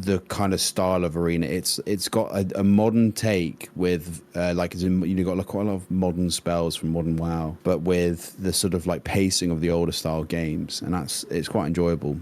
the kind of style of arena. It's got a modern take with like as in, you got quite a lot of modern spells from modern WoW, but with the sort of like pacing of the older style games, and it's quite enjoyable.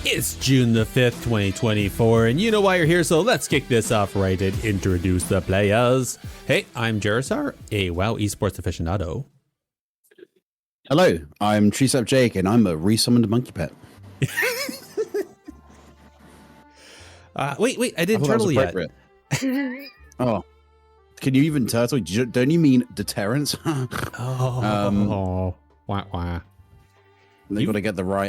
It's June the 5th, 2024, and you know why you're here, so let's kick this off right and introduce the players. Hey, I'm Jarazar, a WoW esports aficionado. Hello, I'm Treesap Jake, and I'm a resummoned monkey pet. Wait, I didn't turtle yet. Oh, can you even turtle? Don't you mean deterrence? Wah. They got to get the right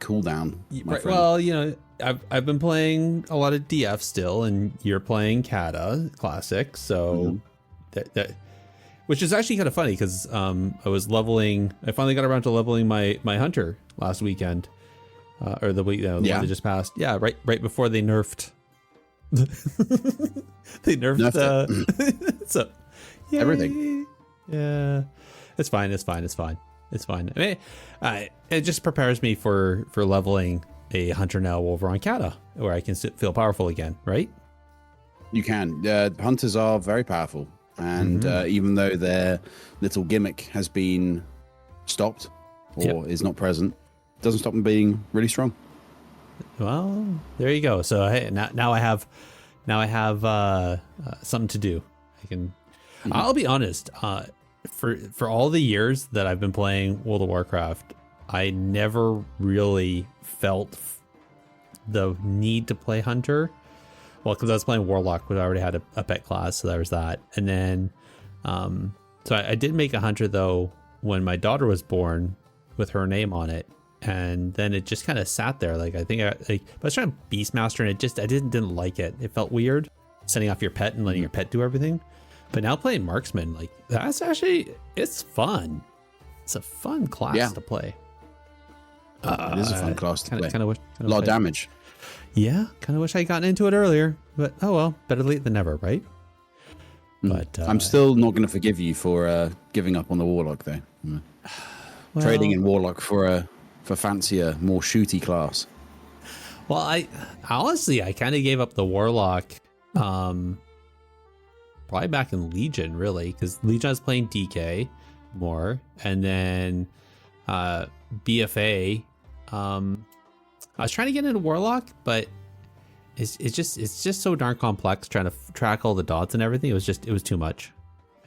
cooldown. Right, well, you know, I've been playing a lot of DF still, and you're playing Cata Classic, so that which is actually kind of funny because I finally got around to leveling my hunter last weekend, or the week the one that just passed. Yeah, right before they nerfed. They nerfed it. So yay. Everything. Yeah, it's fine. I mean, it just prepares me for leveling a hunter now over on Cata, where I can feel powerful again, right? You can. Hunters are very powerful, and even though their little gimmick has been stopped or is not present, it doesn't stop them being really strong. Well, there you go. So hey, now I have something to do. I can. I'll be honest. For all the years that I've been playing World of Warcraft, I never really felt the need to play Hunter. Well, because I was playing Warlock, but I already had a pet class, so there was that. And then, so I did make a Hunter though when my daughter was born with her name on it, and then it just kind of sat there. Like I was trying Beastmaster, and I didn't like it. It felt weird sending off your pet and letting your pet do everything. But now playing Marksman, like it's fun. It's a fun class to play. It is a fun class to play. A lot of damage. Yeah, kind of wish I had gotten into it earlier, but oh well, better late than never, right? But I'm still not going to forgive you for giving up on the Warlock, though. Well, trading in Warlock for fancier, more shooty class. Well, I honestly kind of gave up the Warlock. Probably back in Legion, really, because Legion was playing DK more, and then BFA. I was trying to get into Warlock, but it's just so darn complex trying to track all the dots and everything. It was too much,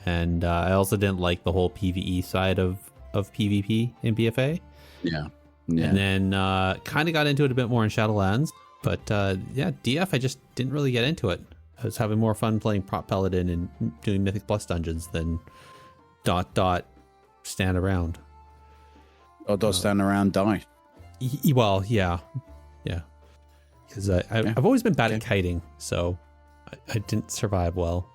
and I also didn't like the whole PvE side of PvP in BFA. Yeah. And then kind of got into it a bit more in Shadowlands, but DF I just didn't really get into it. I was having more fun playing Prop Paladin and doing Mythic Plus dungeons than ... stand around. Stand around, die. Well, yeah. Because I've always been bad at kiting, so I didn't survive well.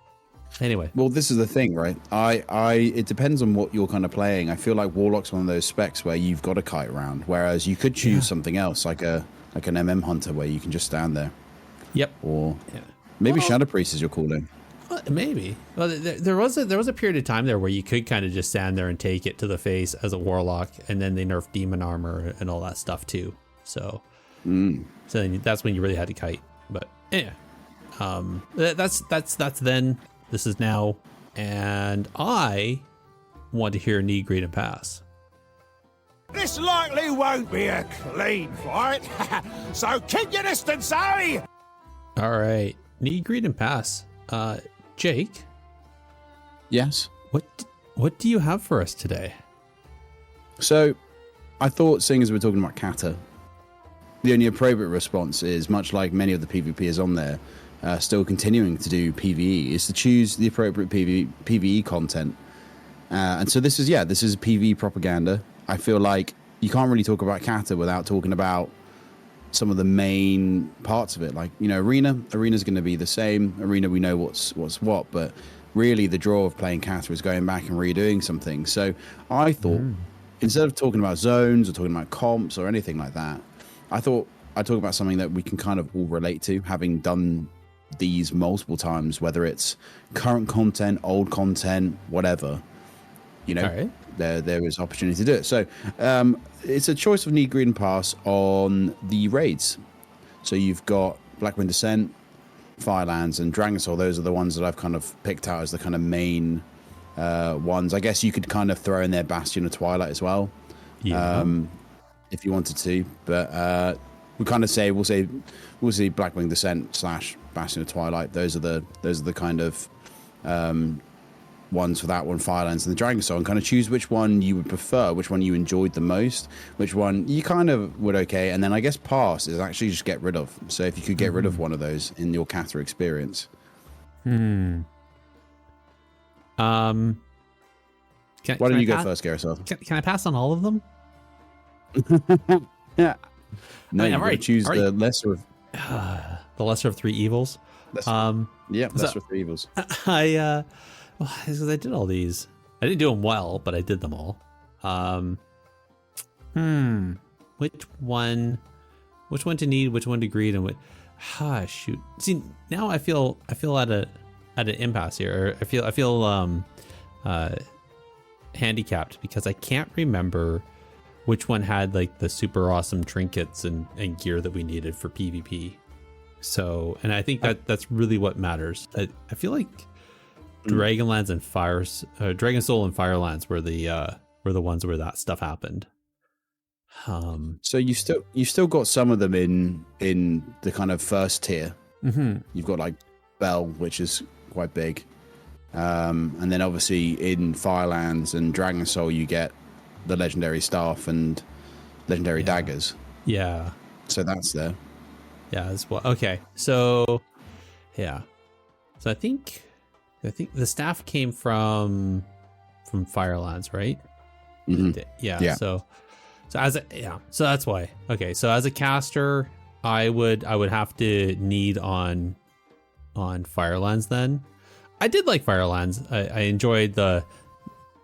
Anyway. Well, this is the thing, right? It depends on what you're kind of playing. I feel like Warlock's one of those specs where you've got to kite around, whereas you could choose something else, like an MM Hunter, where you can just stand there. Yep. Or maybe Shadow Priest is your calling. Maybe. Well, there was a period of time there where you could kind of just stand there and take it to the face as a Warlock, and then they nerfed Demon Armor and all that stuff too. So, so that's when you really had to kite. But yeah, that's then. This is now, and I want to hear Need, Greet, and Pass. This likely won't be a clean fight, so keep your distance, Harry! All right, Need, Greet, and Pass. Jake? Yes? What do you have for us today? So, I thought, seeing as we're talking about Cata, the only appropriate response is, much like many of the PvPers on there, still continuing to do PvE, is to choose the appropriate PvE content. And so this is PvE propaganda. I feel like you can't really talk about Cata without talking about some of the main parts of it. Like, Arena's going to be the same. Arena, we know what's what, but really the draw of playing Cata is going back and redoing some things. So I thought, instead of talking about zones or talking about comps or anything like that, I thought I'd talk about something that we can kind of all relate to, having done these multiple times, whether it's current content, old content, whatever. Right. There is opportunity to do it. So it's a choice of need, greed, and pass on the raids. So you've got Blackwing Descent, Firelands, and Dragon Soul. Those are the ones that I've kind of picked out as the kind of main ones. I guess you could kind of throw in there Bastion of Twilight as well, if you wanted to. But we kind of say we'll see Blackwing Descent / Bastion of Twilight. Those are the kind of ones for that one, Firelands and the Dragon Soul, and kind of choose which one you would prefer, which one you enjoyed the most, which one you kind of would okay, and then I guess pass is actually just get rid of. So if you could get rid of one of those in your Cata experience. Why don't you go first, Gareth? Can I pass on all of them? Yeah. No, you gotta choose the lesser of the lesser of three evils. Lesser of three evils. Because I did all these. I didn't do them well, but I did them all. Which one to need, which one to greed, and what? Shoot. See, now I feel at an impasse here. I feel handicapped because I can't remember which one had like the super awesome trinkets and gear that we needed for PvP. So, and I think that's really what matters. I feel like Dragonlands and Dragon Soul and Firelands were the ones where that stuff happened. So you still got some of them in the kind of first tier. Mm-hmm. You've got like Bell, which is quite big, and then obviously in Firelands and Dragon Soul you get the legendary staff and legendary daggers. Yeah. So that's there. Yeah, as well. Okay, so yeah, so I think the staff came from Firelands, right? Mm-hmm. Yeah. So that's why. Okay, so as a caster, I would have to need on Firelands. Then I did like Firelands. I enjoyed the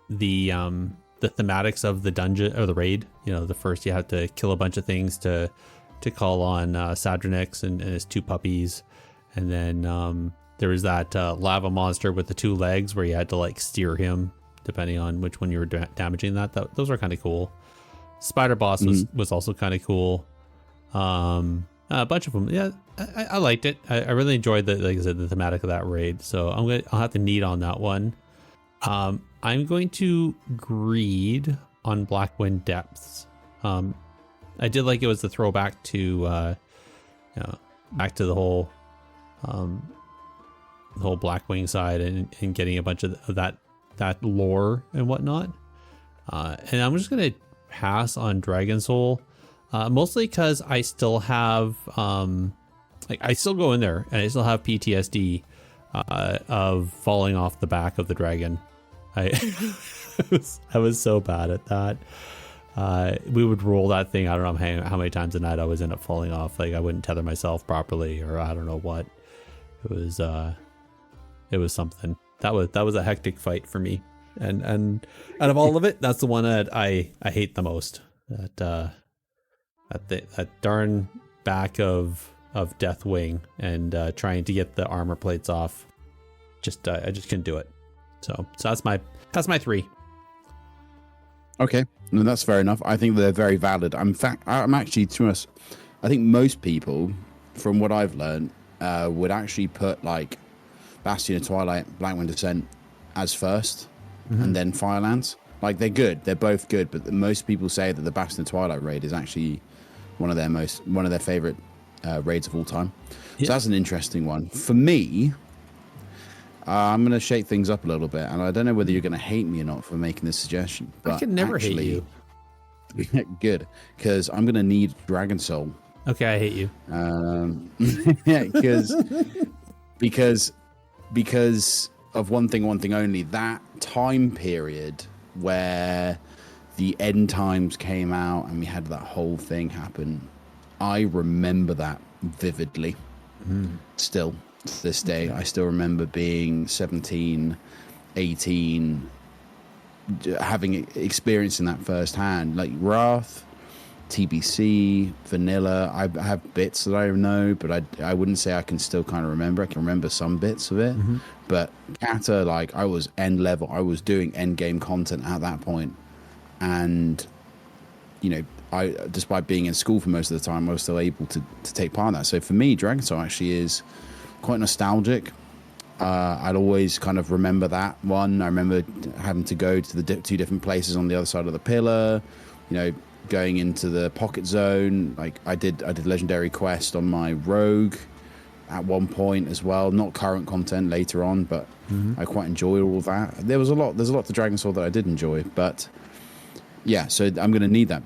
thematics of the dungeon or the raid. The first you had to kill a bunch of things to call on Sadronix and his two puppies, and then there was that lava monster with the two legs where you had to like steer him depending on which one you were damaging. Those were kind of cool. Spider boss was also kind of cool. A bunch of them. Yeah, I liked it. I really enjoyed the thematic of that raid. So I'll have to need on that one. I'm going to greed on Blackwing Depths. I did like it was the throwback to back to the whole Blackwing side and getting a bunch of that lore and whatnot. And I'm just gonna pass on Dragon Soul, mostly because I still have I still go in there and I still have PTSD of falling off the back of the dragon. I was so bad at that. We would roll that thing. I don't know how many times a night I was end up falling off. Like I wouldn't tether myself properly, or I don't know what. It was something. That was a hectic fight for me. And out of all of it, that's the one that I hate the most. That darn back of Deathwing and trying to get the armor plates off. I just couldn't do it. So that's my 3. Okay, no, that's fair enough. I think they're very valid. I'm actually, to us, I think most people, from what I've learned, would actually put like Bastion of Twilight, Blackwing Descent as first, and then Firelands. Like they're good, they're both good, but most people say that the Bastion of Twilight raid is actually one of their favorite raids of all time. Yeah. So that's an interesting one for me. I'm going to shake things up a little bit, and I don't know whether you're going to hate me or not for making this suggestion. But I can never hate you. Good, because I'm going to need Dragon Soul. Okay, I hate you. Yeah, because because of one thing only, that time period where the end times came out and we had that whole thing happen. I remember that vividly. Still to this day. I still remember being 17, 18, having experiencing that firsthand. Like Wrath, TBC, Vanilla, I have bits that I know, but I wouldn't say I can still kind of remember. I can remember some bits of it, but Cata, like, I was end level. I was doing end game content at that point, and you know, despite being in school for most of the time, I was still able to take part in that. So for me, Dragon Soul actually is quite nostalgic. I'd always kind of remember that one. I remember having to go to the two different places on the other side of the pillar, you know, going into the pocket zone. Like I did legendary quest on my rogue at one point as well. Not current content, later on, but I quite enjoyed all that. There's a lot to Dragon Soul that I did enjoy, but yeah, so I'm going to need that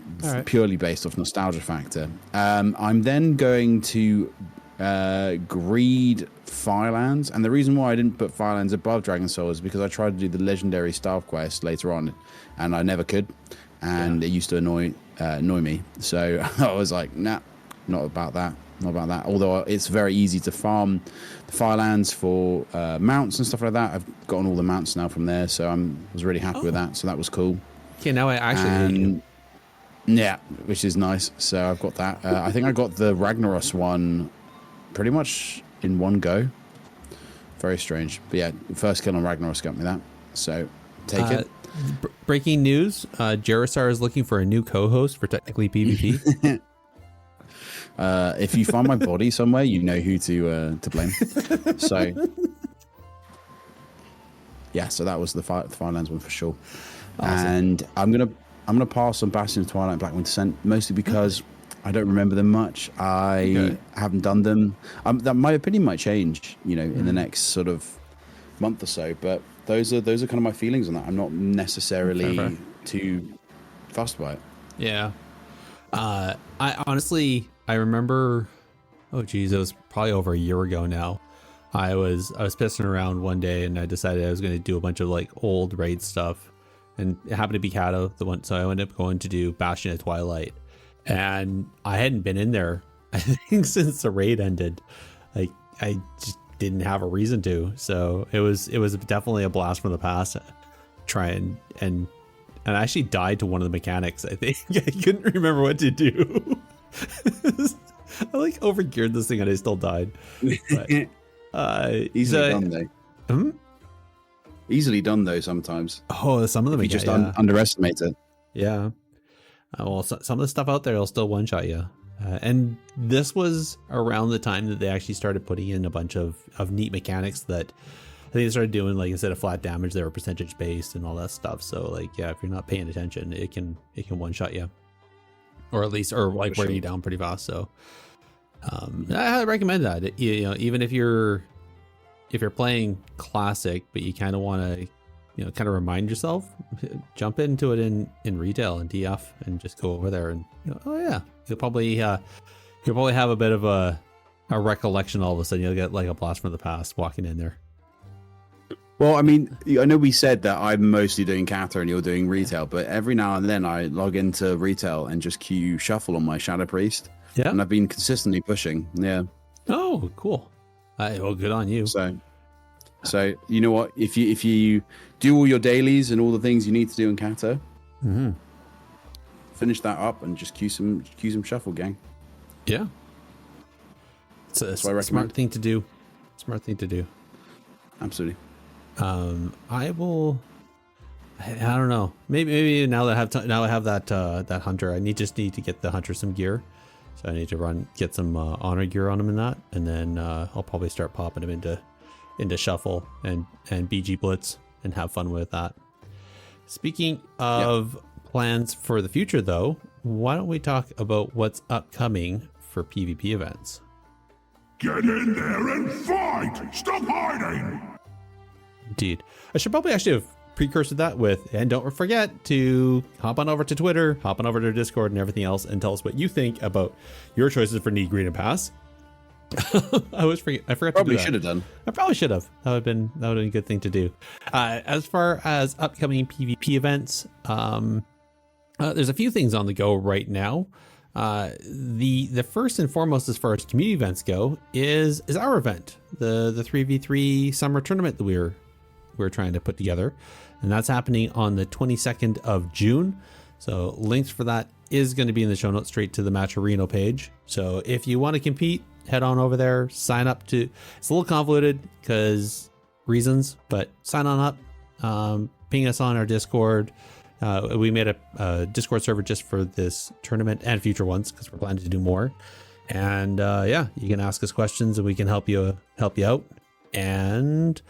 purely based off nostalgia factor. I'm then going to greed Firelands, and the reason why I didn't put Firelands above Dragon Soul is because I tried to do the legendary staff quest later on, and I never could, and it used to annoy me. So I was like, nah, not about that. Although it's very easy to farm the Firelands for mounts and stuff like that. I've gotten all the mounts now from there, so I was really happy with that. So that was cool. Okay, now I actually yeah, which is nice. So I've got that. I think I got the Ragnaros one pretty much in one go. Very strange. But yeah, first kill on Ragnaros got me that. So take it. Breaking news, Jarosar is looking for a new co-host for Technically PvP. If you find my body somewhere, you know who to blame. So yeah, so that was the Firelands one for sure. Awesome. And I'm gonna pass on Bastion of Twilight and Blackwing Descent, mostly because I don't remember them much. I haven't done them. My opinion might change, you know, in the next sort of month or so. But those are kind of my feelings on that. I'm not necessarily too fussed by it. Yeah. I honestly, I remember. Oh geez, it was probably over a year ago now. I was pissing around one day and I decided I was going to do a bunch of like old raid stuff. And it happened to be Cata, the one, so I ended up going to do Bastion of Twilight, and I hadn't been in there, I think, since the raid ended. Like I just didn't have a reason to, so it was definitely a blast from the past. Try and I actually died to one of the mechanics. I think I couldn't remember what to do. I like overgeared this thing and I still died. But, easily done though. Easily done though sometimes. Oh, some of them you just underestimate it. Yeah. Well, some of the stuff out there will still one shot you. And this was around the time that they actually started putting in a bunch of neat mechanics that I think they started doing, like instead of flat damage, they were percentage based and all that stuff. So like, yeah, if you're not paying attention, it can one shot you, or at least, or like wear you down pretty fast. So I highly recommend that. You know, even if you're playing classic, but you kind of want to, you know, kind of remind yourself, jump into it in retail and DF and just go over there and, you know, oh yeah, you'll probably have a bit of a recollection. All of a sudden you'll get like a blast from the past walking in there. Well, I mean, I know we said that I'm mostly doing Cata and you're doing retail, but every now and then I log into retail and just queue shuffle on my Shadow Priest. Yeah. And I've been consistently pushing. Yeah. Oh, cool. Well, good on you. So you know what? If you do all your dailies and all the things you need to do in Cata, finish that up and just queue some shuffle, gang. Yeah, it's a smart thing to do. Smart thing to do. Absolutely. I will. I don't know. Maybe now that I have that hunter, I just need to get the hunter some gear. So I need to get some honor gear on him in that, and then I'll probably start popping him into shuffle and BG Blitz and have fun with that. Speaking of plans for the future, though, why don't we talk about what's upcoming for PvP events? Get in there and fight! Stop hiding! Indeed. I should probably actually have precursored that with, and don't forget to hop on over to Twitter, hop on over to Discord and everything else, and tell us what you think about your choices for Need, Green, and Pass. I forgot to Probably do that. should have done. I probably should have. That would have been a good thing to do. As far as upcoming PvP events, there's a few things on the go right now. The first and foremost, as far as community events go, is our event, the 3v3 summer tournament that we're trying to put together, and that's happening on the 22nd of June. So links for that is going to be in the show notes, straight to the Match Arena page. So if you want to compete, head on over there, sign up to. It's a little convoluted because reasons, but sign on up. Ping us on our Discord. We made a Discord server just for this tournament and future ones because we're planning to do more. And yeah, you can ask us questions and we can help you out. And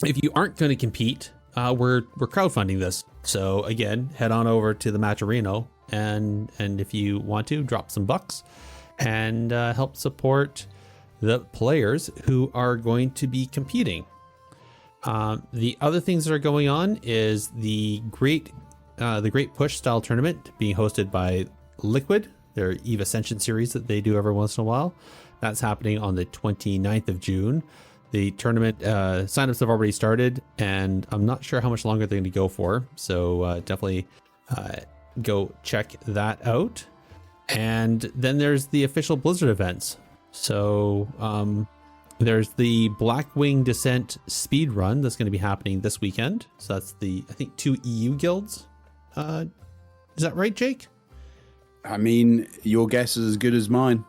if you aren't going to compete, we're crowdfunding this. So again, head on over to the Match Arena and if you want to, drop some bucks and help support the players who are going to be competing. The other things that are going on is the Great Push style tournament being hosted by Liquid, their Eve Ascension series that they do every once in a while. That's happening on the 29th of June. The tournament signups have already started, and I'm not sure how much longer they're going to go for. So definitely go check that out. And then there's the official Blizzard events. So there's the Blackwing Descent speed run that's going to be happening this weekend. So that's I think 2 EU guilds. Is that right, Jake? I mean, your guess is as good as mine.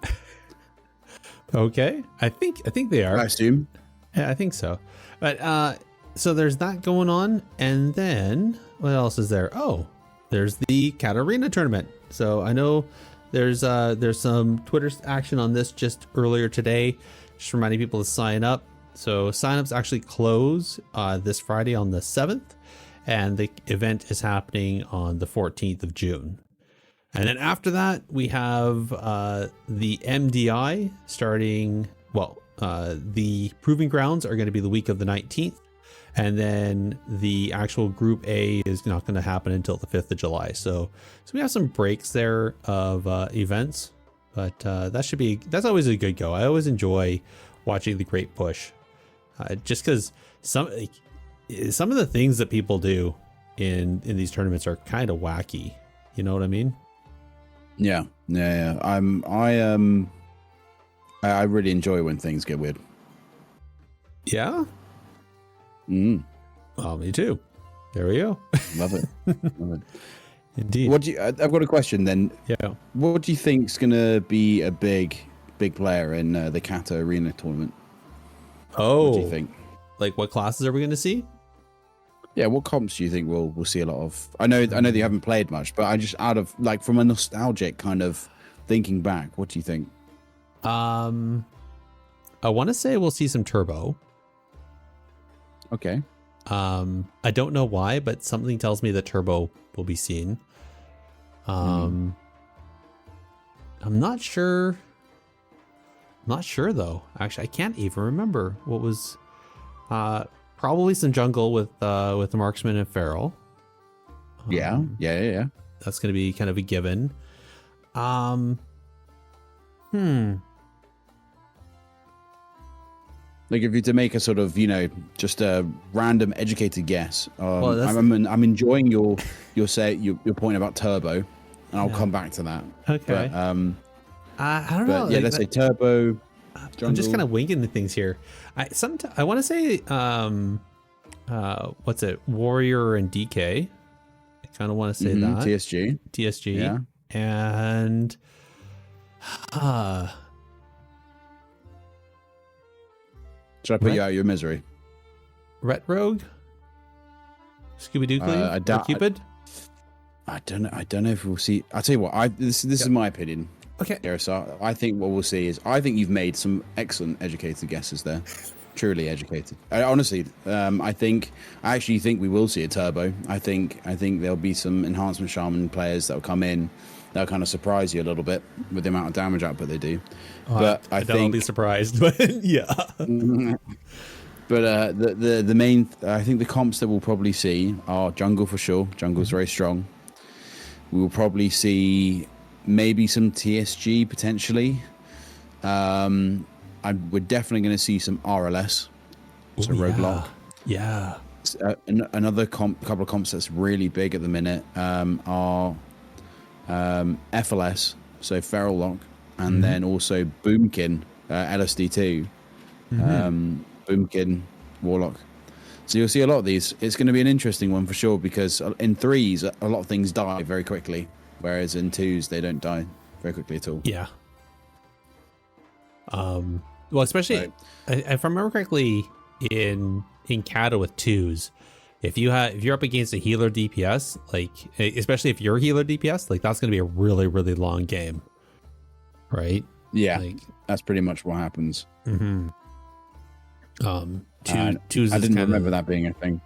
Okay, I think they are. I assume. Yeah, I think so. But so there's that going on, and then what else is there? Oh, there's the Cata Arena Tournament. So I know there's some Twitter action on this just earlier today, just reminding people to sign up. So signups actually close this Friday on the 7th, and the event is happening on the 14th of June. And then after that, we have the MDI starting. Well, the Proving Grounds are going to be the week of the 19th. And then the actual Group A is not going to happen until the 5th of July. So we have some breaks there of events. But that's always a good go. I always enjoy watching the Great Push. Just because some of the things that people do in these tournaments are kind of wacky. You know what I mean? Yeah. I really enjoy when things get weird. Yeah. Mm. Well, me too. There we go. Love it. Love it. Indeed. I've got a question then. Yeah. What do you think's gonna be a big player in the Cata Arena Tournament? Oh. What do you think? Like, what classes are we going to see? Yeah, what comps do you think we'll see a lot of? I know that you haven't played much, but I just from a nostalgic kind of thinking back, what do you think? I want to say we'll see some turbo. Okay. I don't know why, but something tells me that turbo will be seen. I'm not sure. Not sure though. Actually, I can't even remember what was. Probably some jungle with the marksman and feral. Yeah. That's going to be kind of a given. Like if you to make a sort of, just a random educated guess. Well, I'm enjoying your point about turbo, and I'll come back to that. Okay. But, I don't know. Yeah, let's say turbo. I'm just kind of winging the things here. I want to say what's it? Warrior and DK. I kind of want to say that. TSG. Yeah. And should I put you out of your misery? Ret Rogue? Scooby Doo Cupid? I don't know if we'll see. I'll tell you what, this is my opinion. Okay. So I think what we'll see is, I think you've made some excellent educated guesses there. Truly educated. Honestly, I actually think we will see a turbo. I think there'll be some enhancement shaman players that will come in. They'll kind of surprise you a little bit with the amount of damage output they do. But I think I'll be surprised. But yeah. But the main, I think the comps that we'll probably see are jungle for sure. Jungle's very strong. We will probably see maybe some TSG potentially. We're definitely going to see some RLS, so roguelike. Yeah. Another couple of comps that's really big at the minute are FLS, so Feral Lock, and then also Boomkin, LSD2, Boomkin, Warlock. So you'll see a lot of these. It's going to be an interesting one for sure, because in threes, a lot of things die very quickly, whereas in twos, they don't die very quickly at all. Yeah. Well, especially if I remember correctly, in Cata with twos, if you're up against a healer DPS, like especially if you're a healer DPS, like that's going to be a really, really long game, right? Yeah, like, that's pretty much what happens. Mm-hmm. Twos. I didn't remember that being a thing.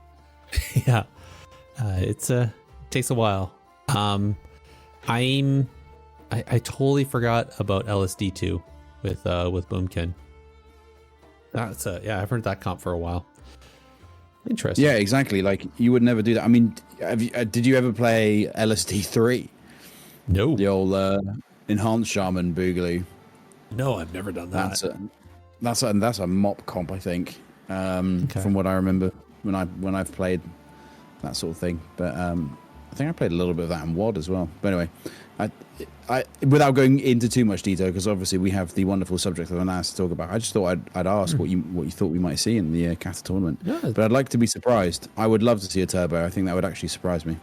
Yeah, it takes a while. I totally forgot about LSD2 with Boomkin. That's I've heard that comp for a while. Interesting. Yeah, exactly. Like you would never do that. I mean, did you ever play LSD3? No. The old enhanced shaman boogaloo. No, I've never done that. That's a mop comp, I think. From what I remember when I've played that sort of thing. But I think I played a little bit of that in WoD as well. But anyway, I without going into too much detail, because obviously we have the wonderful subject that I'm asked to talk about. I just thought I'd ask what you thought we might see in the Cata tournament. Yeah. But I'd like to be surprised. I would love to see a turbo. I think that would actually surprise me.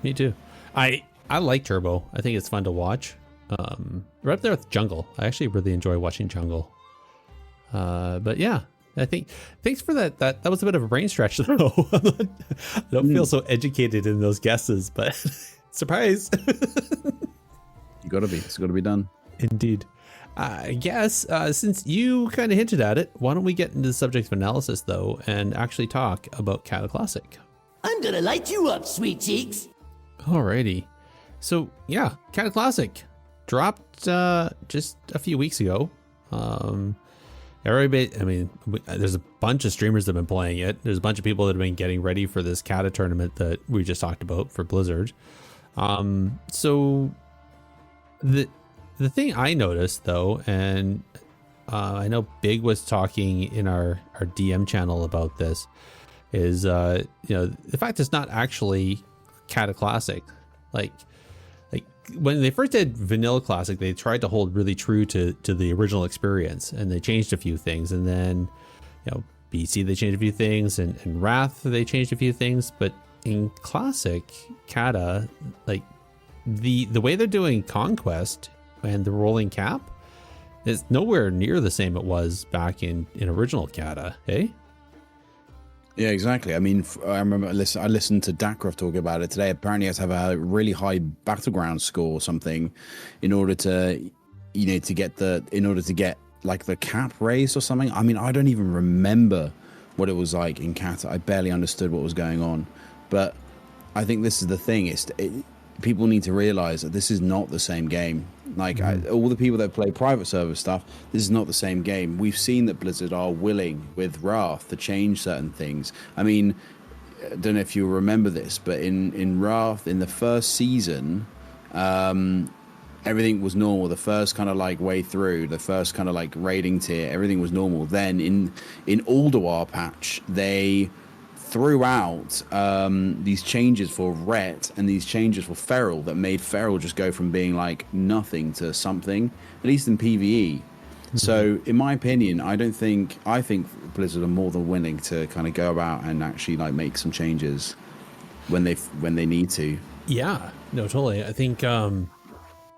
Me too. I like turbo. I think it's fun to watch. Right up there with jungle. I actually really enjoy watching jungle. But yeah, I think thanks for that. That was a bit of a brain stretch though. I don't feel so educated in those guesses, but surprise. It's got to be done. Indeed. I guess since you kind of hinted at it, why don't we get into the subject of analysis though, and actually talk about Cataclysm? I'm gonna light you up, sweet cheeks. Alrighty. So yeah, Cataclysm dropped just a few weeks ago. Everybody, I mean, there's a bunch of streamers that have been playing it. There's a bunch of people that have been getting ready for this Cata tournament that we just talked about for Blizzard. So the thing I noticed though, and I know Big was talking in our DM channel about this, is the fact it's not actually Cataclysm. Like when they first did Vanilla Classic, they tried to hold really true to the original experience, and they changed a few things. And then, BC they changed a few things, and Wrath they changed a few things. But in Classic Cata, like the way they're doing Conquest and the rolling cap is nowhere near the same it was back in original Cata, eh? Yeah, exactly. I mean, I remember I listened to Dakrov talk about it today. Apparently, you have to have a really high battleground score or something in order to, get like the cap raised or something. I mean, I don't even remember what it was like in Cata. I barely understood what was going on. But I think this is the thing. People need to realize that this is not the same game. Like all the people that play private server stuff, this is not the same game. We've seen that Blizzard are willing with Wrath to change certain things. I mean, I don't know if you remember this, but in Wrath, in the first season, everything was normal. The first kind of like way through, the first kind of like raiding tier, everything was normal. Then in Ulduar patch, they threw out these changes for Ret and these changes for Feral that made Feral just go from being like nothing to something, at least in PvE. So in my opinion, I think Blizzard are more than willing to kind of go about and actually like make some changes when they need to. Yeah, no, totally. I think I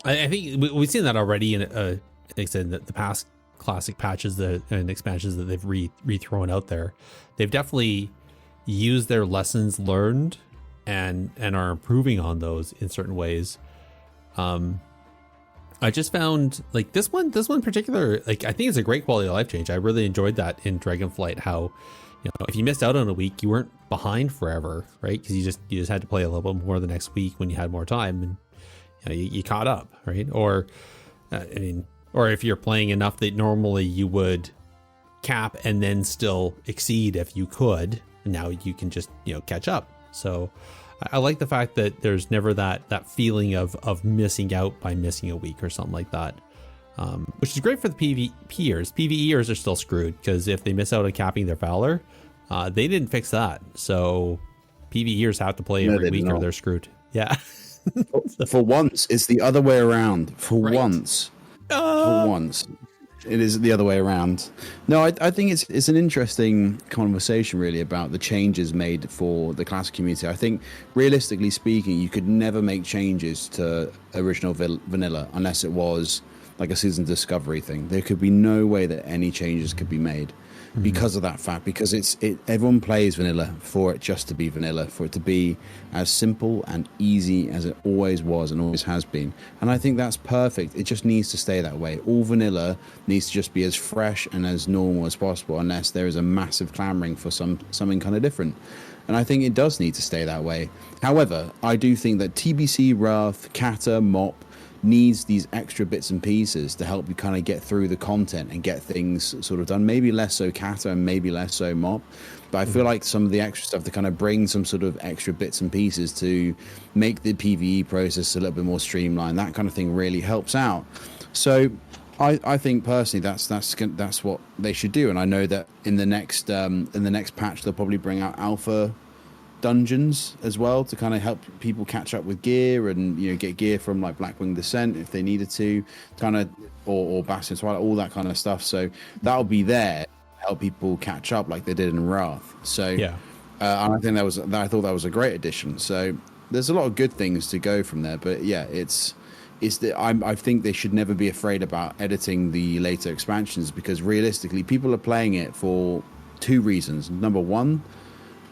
think we've seen that already in like I said, the past Classic patches and expansions that they've re-thrown out there. They've definitely use their lessons learned and are improving on those in certain ways. I just found like this one in particular, like I think it's a great quality of life change. I really enjoyed that in Dragonflight, how if you missed out on a week, you weren't behind forever, right? Because you just had to play a little bit more the next week when you had more time, and you caught up, right? Or or if you're playing enough that normally you would cap and then still exceed if you could, now you can just catch up. So I like the fact that there's never that feeling of missing out by missing a week or something like that. which is great for the PvPers. PvEers are still screwed because if they miss out on capping their Valor, they didn't fix that. So PvEers have to play every week or they're screwed. Yeah. For once, it's the other way around. For Right. once. For once. It is the other way around. No, I think it's an interesting conversation, really, about the changes made for the classic community. I think, realistically speaking, you could never make changes to original vanilla unless it was like a season discovery thing. There could be no way that any changes could be made because of that fact. Because everyone plays vanilla for it just to be vanilla, for it to be as simple and easy as it always was and always has been. And I think that's perfect. It just needs to stay that way. All vanilla needs to just be as fresh and as normal as possible, unless there is a massive clamoring for something kind of different. And I think it does need to stay that way. However, I do think that TBC, Wrath, Cata, Mop needs these extra bits and pieces to help you kind of get through the content and get things sort of done. Maybe less so Cata and maybe less so Mop. But I feel like some of the extra stuff to kind of bring some sort of extra bits and pieces to make the PvE process a little bit more streamlined, that kind of thing really helps out. So I think personally that's what they should do. And I know that in the next patch they'll probably bring out alpha dungeons as well to kind of help people catch up with gear and get gear from like Blackwing Descent if they needed to, kind of, or Bastion Twilight, all that kind of stuff. So that'll be there to help people catch up like they did in Wrath. So yeah, and I think I thought that was a great addition. So there's a lot of good things to go from there. But yeah, I think they should never be afraid about editing the later expansions, because realistically people are playing it for two reasons. Number one,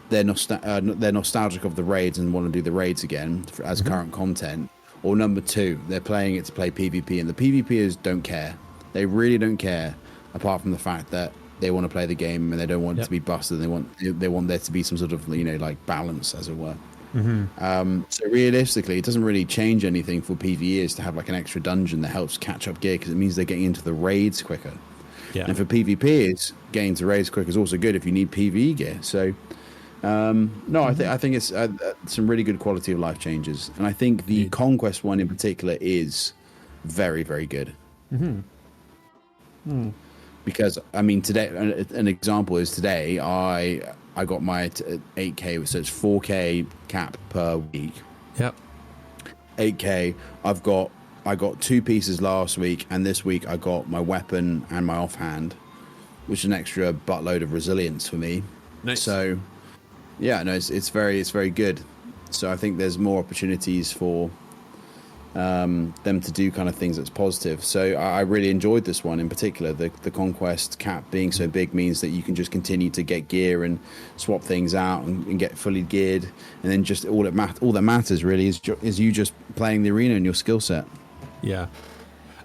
they're nostalgic of the raids and want to do the raids again as current content. Or number two, they're playing it to play PvP, and the PvPers don't care. They really don't care, apart from the fact that they want to play the game and they don't want it to be busted. They want there to be some sort of like balance, as it were. So realistically, it doesn't really change anything for PvEers to have like an extra dungeon that helps catch up gear, because it means they're getting into the raids quicker. Yeah. And for PvPers, getting to raids quicker is also good if you need PvE gear. So no, I think it's some really good quality of life changes, and I think the Conquest one in particular is very, very good. Because I mean, today an example is today I got my 8K, so it's 4K cap per week. Yep. 8K. I got two pieces last week, and this week I got my weapon and my offhand, which is an extra buttload of resilience for me. Nice. So yeah, no, it's very good. So I think there's more opportunities for them to do kind of things that's positive. So I really enjoyed this one in particular. The Conquest cap being so big means that you can just continue to get gear and swap things out and get fully geared, and then just all that matters really is you just playing the arena and your skill set. Yeah,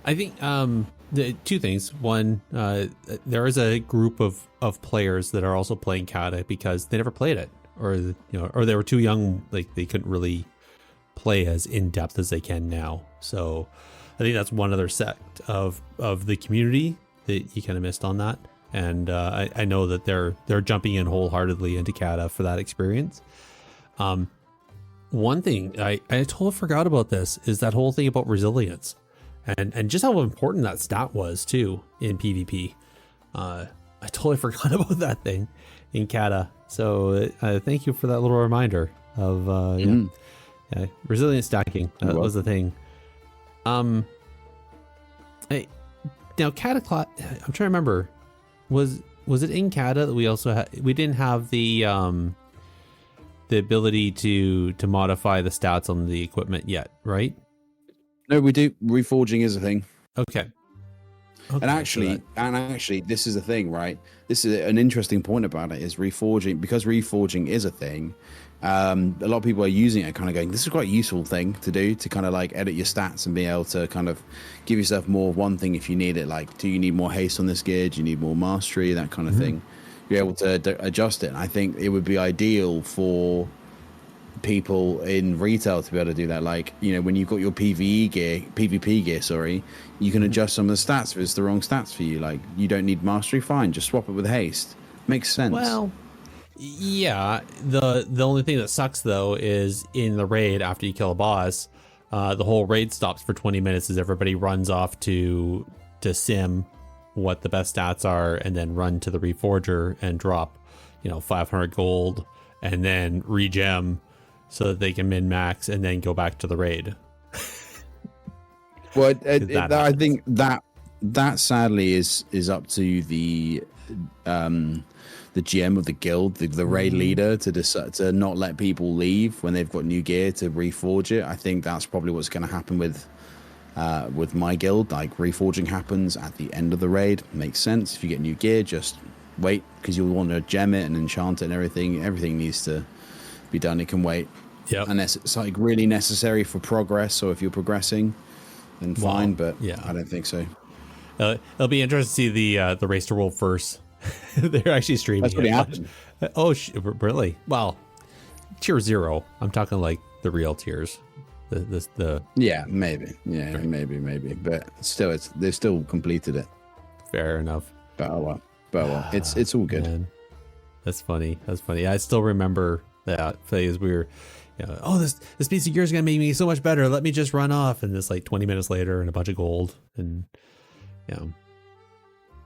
I think the two things. One, there is a group of players that are also playing Cata because they never played it, or or they were too young, like they couldn't really play as in depth as they can now. So I think that's one other sect of the community that you kind of missed on that. And I know that they're jumping in wholeheartedly into Cata for that experience. One thing I totally forgot about this is that whole thing about resilience, and just how important that stat was too in PvP. I totally forgot about that thing in Cata. So thank you for that little reminder of resilient stacking. That was the thing. Now Cataclysm, I'm trying to remember, was it in Cata that we also we didn't have the ability to modify the stats on the equipment yet, right? No, we do. Reforging is a thing. Okay. And actually, this is the thing, right? This is an interesting point about it, is reforging, because reforging is a thing. A lot of people are using it, kind of going, this is quite a useful thing to do, to kind of like edit your stats and be able to kind of give yourself more of one thing if you need it. Like, do you need more haste on this gear? Do you need more mastery? That kind of thing. You're able to adjust it. And I think it would be ideal for people in retail to be able to do that. Like, when you've got your PvP gear, you can adjust some of the stats if it's the wrong stats for you. Like, you don't need mastery, fine, just swap it with haste. Makes sense. Well, yeah, the only thing that sucks though is in the raid, after you kill a boss, the whole raid stops for 20 minutes as everybody runs off to to sim what the best stats are and then run to the Reforger and drop, 500 gold and then regem so that they can min max and then go back to the raid. Well, I think that sadly is up to the GM of the guild, the raid leader, to decide to not let people leave when they've got new gear to reforge it. I think that's probably what's going to happen with my guild. Like, reforging happens at the end of the raid. Makes sense. If you get new gear, just wait, because you'll want to gem it and enchant it and everything. Everything needs to be done. It can wait. Yep. Unless it's like really necessary for progress, or if you're progressing, then fine. But yeah, I don't think so. It'll be interesting to see the Race to World first. They're actually streaming. That's what happened. Oh, really? Well, tier 0. I'm talking like the real tiers. Yeah, maybe. Yeah, maybe. But still, they've still completed it. Fair enough. But well, it's all good. Man. That's funny. I still remember that phase. We were, this piece of gear is gonna make me so much better. Let me just run off, and this like 20 minutes later, and a bunch of gold, and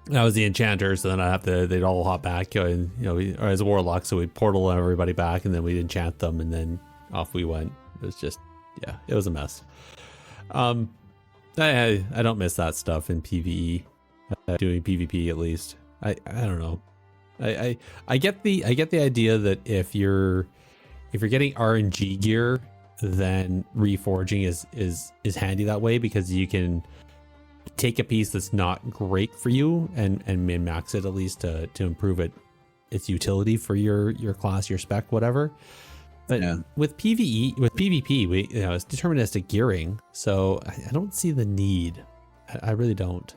that was the enchanters. So then they'd all hop back, and or as a warlock, so we'd portal everybody back, and then we'd enchant them, and then off we went. It was just, it was a mess. I don't miss that stuff in PvE, doing PvP at least. I don't know. I get the idea that if you're getting RNG gear, then reforging is handy that way, because you can take a piece that's not great for you and min max it, at least to improve its utility for your class, your spec, whatever. But with PvP, it's deterministic gearing, so I don't see the need. I really don't.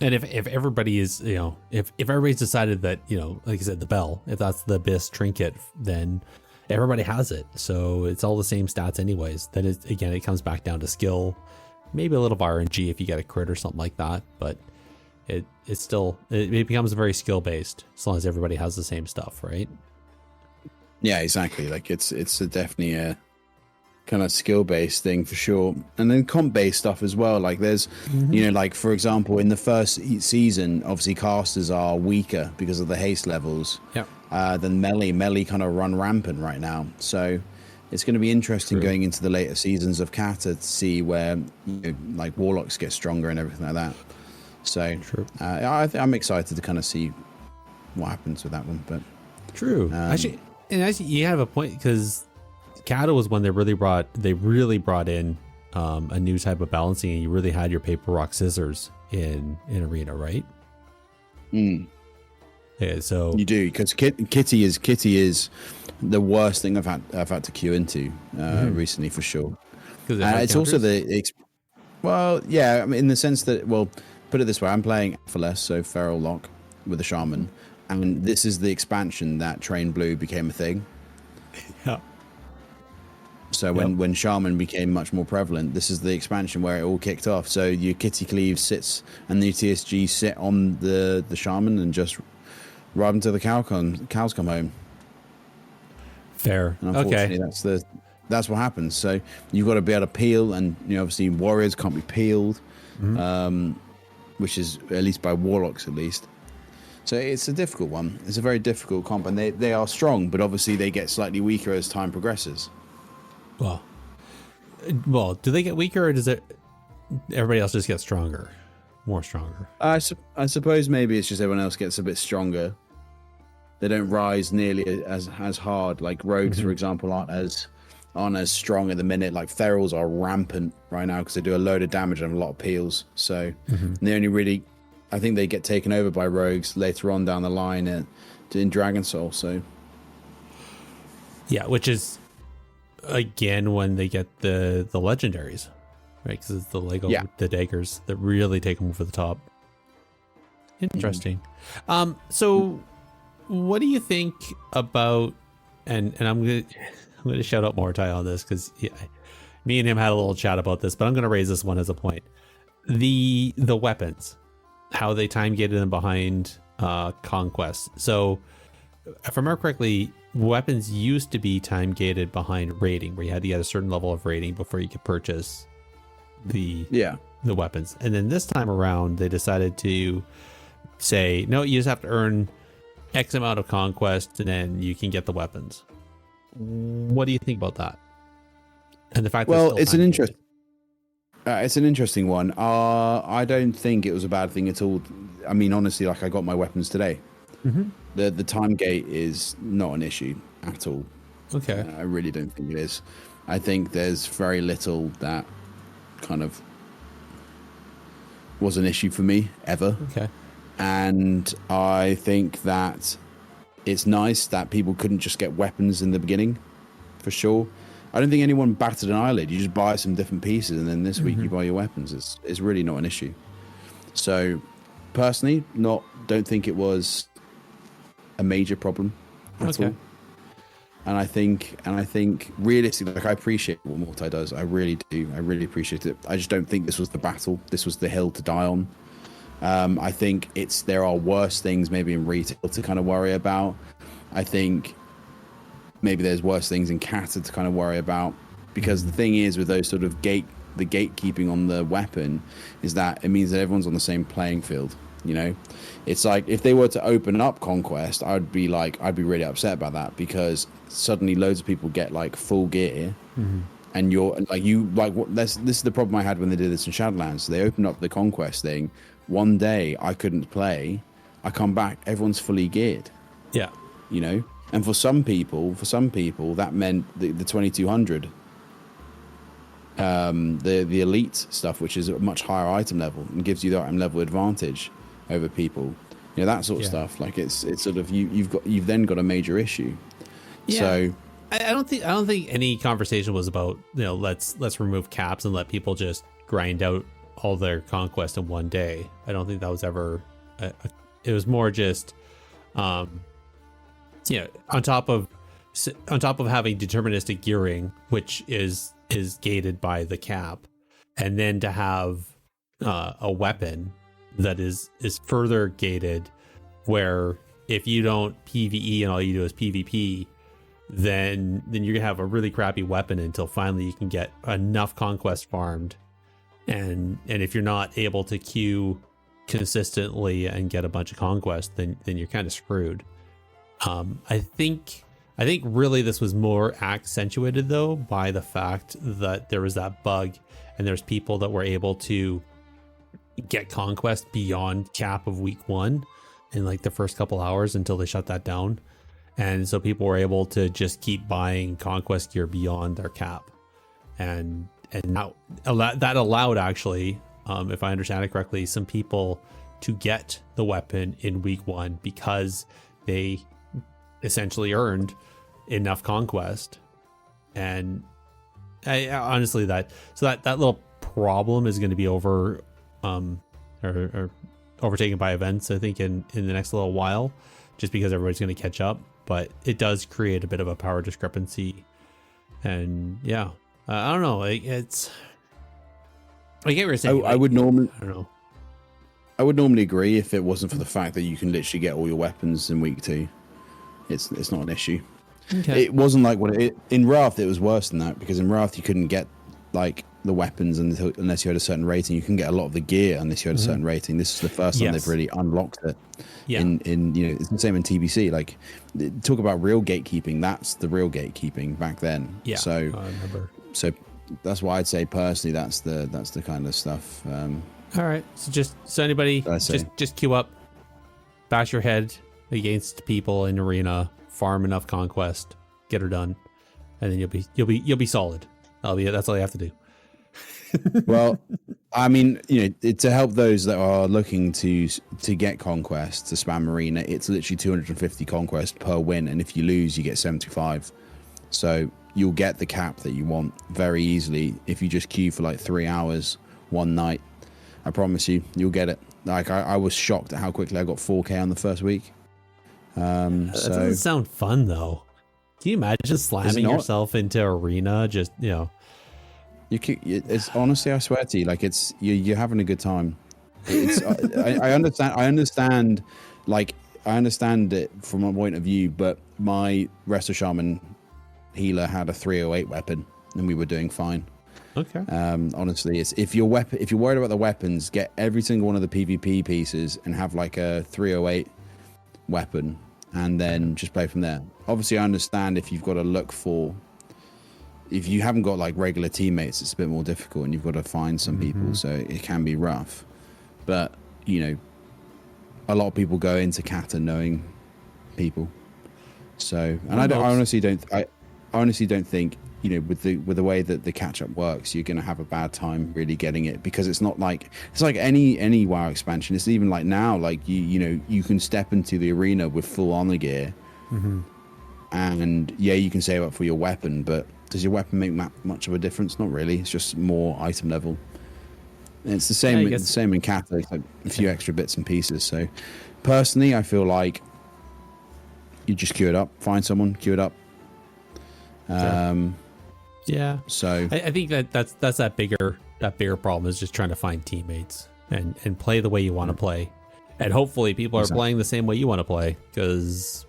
And if everybody is, if everybody's decided that, like I said, the bell, if that's the best trinket, then everybody has it. So it's all the same stats anyways. Then it comes back down to skill, maybe a little RNG if you get a crit or something like that. But it becomes very skill based as long as everybody has the same stuff, right? Yeah, exactly. Like it's definitely a kind of skill-based thing for sure, and then comp-based stuff as well. Like there's like for example, in the first season, obviously casters are weaker because of the haste levels. Then melee kind of run rampant right now, so it's going to be interesting going into the later seasons of Cata to see where like warlocks get stronger and everything like that. So I'm excited to kind of see what happens with that one. But actually you have a point, because Cata was when they really brought in a new type of balancing, and you really had your paper rock scissors in arena, right? Yeah, so you do, because Kitty is the worst thing I've had to queue into recently, for sure. It's also in the sense that, well, put it this way, I'm playing Alphaless, so Feral Lock with a shaman, and this is the expansion that Train Blue became a thing. Yeah. So when Shaman became much more prevalent, this is the expansion where it all kicked off. So your Kitty Cleave sits and the TSG sit on the Shaman and just ride until the cows come home. Fair. And unfortunately, that's what happens. So you've got to be able to peel, and obviously warriors can't be peeled, which is at least by warlocks at least. So it's a difficult one. It's a very difficult comp, and they are strong, but obviously they get slightly weaker as time progresses. Well, do they get weaker, or does everybody else just get stronger, more stronger? I suppose maybe it's just everyone else gets a bit stronger. They don't rise nearly as hard. Like rogues, for example, aren't as strong at the minute. Like ferals are rampant right now because they do a load of damage and a lot of peels. So they only really, I think they get taken over by rogues later on down the line in Dragon Soul. So yeah, which is again when they get the legendaries, right? Because it's the Lego, the daggers that really take them over the top. Interesting. So what do you think about, and I'm gonna shout out Mortai on this, because me and him had a little chat about this, but I'm gonna raise this one as a point. The weapons, how they time gated them behind Conquest. So if I remember correctly, weapons used to be time gated behind rating, where you had to get a certain level of rating before you could purchase the the weapons. And then this time around, they decided to say, no, you just have to earn X amount of conquest and then you can get the weapons. What do you think about that? And the fact that it's an interesting one. I don't think it was a bad thing at all. I mean, honestly, like I got my weapons today. Mm-hmm. The time gate is not an issue at all. Okay. I really don't think it is. I think there's very little that kind of was an issue for me ever. Okay. And I think that it's nice that people couldn't just get weapons in the beginning, for sure. I don't think anyone batted an eyelid. You just buy some different pieces, and then this week you buy your weapons. It's really not an issue. So, personally, don't think it was a major problem at all. And I think realistically, like I appreciate what Multi does. I really do. I really appreciate it. I just don't think this was the battle. This was the hill to die on. I think there are worse things maybe in retail to kind of worry about. I think maybe there's worse things in Cata to kind of worry about, because the thing is with those sort of the gatekeeping on the weapon is that it means that everyone's on the same playing field. You know, it's like if they were to open up Conquest, I'd be really upset about that, because suddenly loads of people get like full gear, and this is the problem I had when they did this in Shadowlands. They opened up the Conquest thing. One day I couldn't play. I come back, everyone's fully geared. Yeah, you know. And for some people, that meant the 2200, the elite stuff, which is a much higher item level and gives you the item level advantage over people. You know, that sort of stuff. Like it's sort of you've then got a major issue. Yeah. So I don't think any conversation was about, you know, let's remove caps and let people just grind out all their conquest in one day. I don't think that was ever. It was more just. On top of having deterministic gearing, which is gated by the cap, and then to have a weapon that is further gated, where if you don't PvE and all you do is PvP, then you're gonna have a really crappy weapon until finally you can get enough conquest farmed, and if you're not able to queue consistently and get a bunch of conquest, then you're kind of screwed. I think really this was more accentuated though by the fact that there was that bug, and there's people that were able to get conquest beyond cap of week 1 in like the first couple hours until they shut that down, and so people were able to just keep buying conquest gear beyond their cap, and now that allowed actually, if I understand it correctly, some people to get the weapon in week 1 because they essentially earned enough conquest. And I honestly that little problem is going to be or overtaken by events, I think, in the next little while, just because everybody's going to catch up. But it does create a bit of a power discrepancy, and I don't know, it's I get what you're saying. I would normally, I don't know, I would normally agree if it wasn't for the fact that you can literally get all your weapons in week 2. It's not an issue. Okay. It wasn't like in Wrath. It was worse than that, because in Wrath you couldn't get like the weapons unless you had a certain rating. You can get a lot of the gear unless you had a certain rating. This is the first time they've really unlocked it. Yeah. In you know, it's the same in TBC. Like, talk about real gatekeeping. That's the real gatekeeping back then. Yeah. So I remember. So that's why I'd say personally that's the kind of stuff. All right. So anybody just queue up, bash your head against people in arena, farm enough conquest, get her done, and then you'll be solid. That's all you have to do. Well, I mean, you know, to help those that are looking to get conquest, to spam arena, it's literally 250 conquest per win, and if you lose, you get 75. So you'll get the cap that you want very easily if you just queue for like 3 hours one night. I promise you'll get it. Like I was shocked at how quickly I got 4K on the first week. That doesn't sound fun though. Can you imagine slamming yourself into arena? Just, you know, it's honestly, I swear to you, like you're having a good time. It's I understand it from my point of view, but my Resto Shaman healer had a 308 weapon and we were doing fine. Okay. Honestly, it's if you're worried about the weapons, get every single one of the PvP pieces and have like a 308 weapon, and then just play from there. Obviously, I understand if you've got to look for, if you haven't got like regular teammates, it's a bit more difficult, and you've got to find some people, so it can be rough. But you know, a lot of people go into Cata knowing people. So, and I honestly don't think, you know, with the way that the catch up works, you're going to have a bad time really getting it, because it's not like, it's like any WoW expansion. It's even like now, like you know, you can step into the arena with full honor gear, and yeah, you can save up for your weapon, but does your weapon make much of a difference? Not really. It's just more item level. And it's the same. Yeah, the same in Cata, like a few extra bits and pieces. So, personally, I feel like you just queue it up, find someone, queue it up. Yeah. So I think that's that bigger problem, is just trying to find teammates and play the way you want to play, and hopefully people are playing the same way you want to play. Because,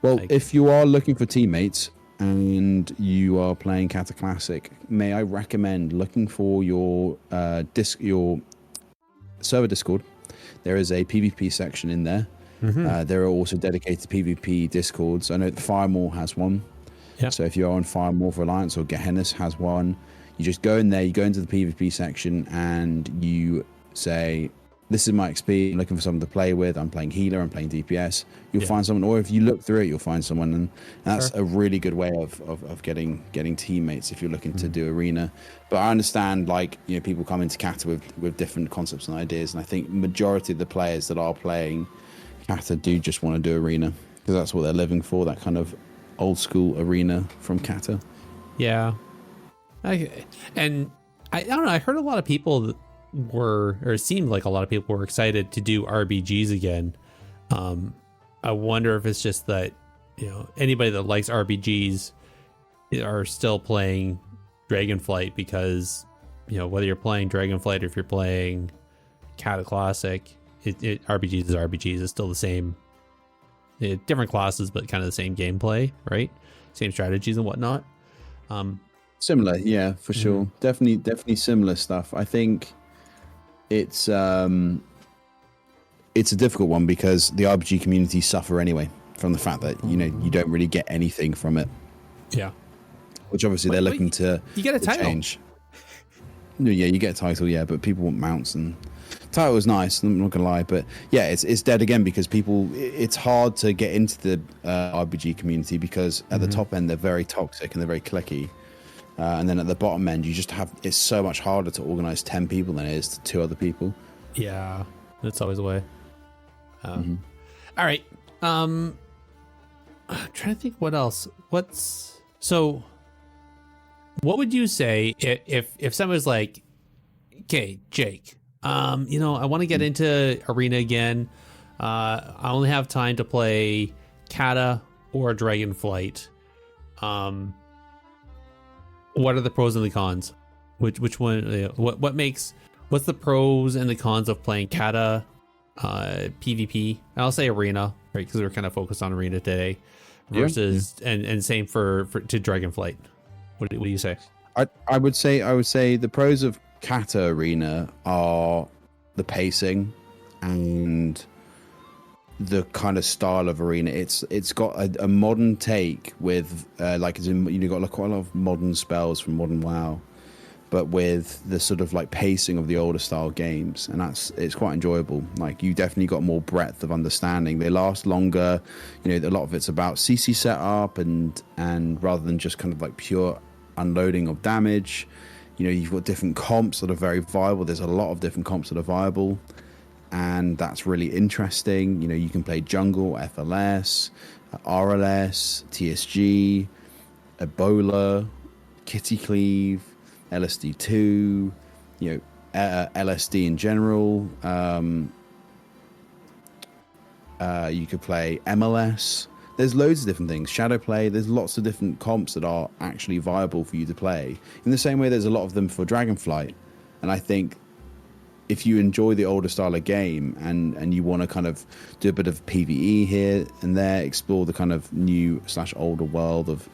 well, if you are looking for teammates and you are playing Cata Classic, may I recommend looking for your your server Discord. There is a PvP section in there. There are also dedicated PvP Discords. I know that Firemore has one. Yep. So if you're on Firemore for Alliance, or Gehennas has one, you just go in there, you go into the PvP section, and you say, this is my XP, I'm looking for someone to play with, I'm playing healer, I'm playing DPS. You'll find someone, or if you look through it, you'll find someone, and that's a really good way of getting teammates if you're looking to do arena. But I understand, like, you know, people come into Cata with different concepts and ideas, and I think majority of the players that are playing Cata do just want to do arena, because that's what they're living for, that kind of old school arena from Cata. Yeah. I don't know, I heard a lot of people it seemed like a lot of people were excited to do RBGs again. I wonder if it's just that, you know, anybody that likes RBGs are still playing Dragonflight, because, you know, whether you're playing Dragonflight or if you're playing Cata Classic, RBGs is RBGs. It's still the same, different classes, but kind of the same gameplay, right? Same strategies and whatnot. Similar, yeah, for sure. Definitely similar stuff. I think it's a difficult one, because the RPG community suffer anyway from the fact that, you know, you don't really get anything from it. Yeah. Which obviously they're looking to you get a title. Change. No, yeah, you get a title, yeah, but people want mounts, and title is nice, I'm not gonna lie, but yeah, it's dead again, because it's hard to get into the RPG community, because at the top end they're very toxic and they're very cliquey, and then at the bottom end it's so much harder to organize 10 people than it is to 2 other people. Yeah, that's always the way. All right, I'm trying to think what else. What would you say if someone's like, okay, Jake, you know, I want to get into arena again. I only have time to play Cata or Dragonflight. What are the pros and the cons? Which one? What's the pros and the cons of playing Cata, PvP? I'll say arena, right? Because we're kind of focused on arena today. Versus and same for to Dragonflight. What do you say? I would say the pros of Cata Arena are the pacing and the kind of style of arena. It's got a modern take with like, as in, you've got like quite a lot of modern spells from modern WoW, but with the sort of like pacing of the older style games, and it's quite enjoyable. Like, you definitely got more breadth of understanding. They last longer. You know, a lot of it's about CC setup and rather than just kind of like pure unloading of damage. You know, you've got different comps that are very viable. There's a lot of different comps that are viable, and that's really interesting. You know, you can play jungle, FLS, RLS, TSG, Ebola, Kitty Cleave, LSD2, you know, LSD in general. You could play MLS. There's loads of different things. Shadowplay. There's lots of different comps that are actually viable for you to play. In the same way, there's a lot of them for Dragonflight. And I think if you enjoy the older style of game and you want to kind of do a bit of PvE here and there, explore the kind of new / older world of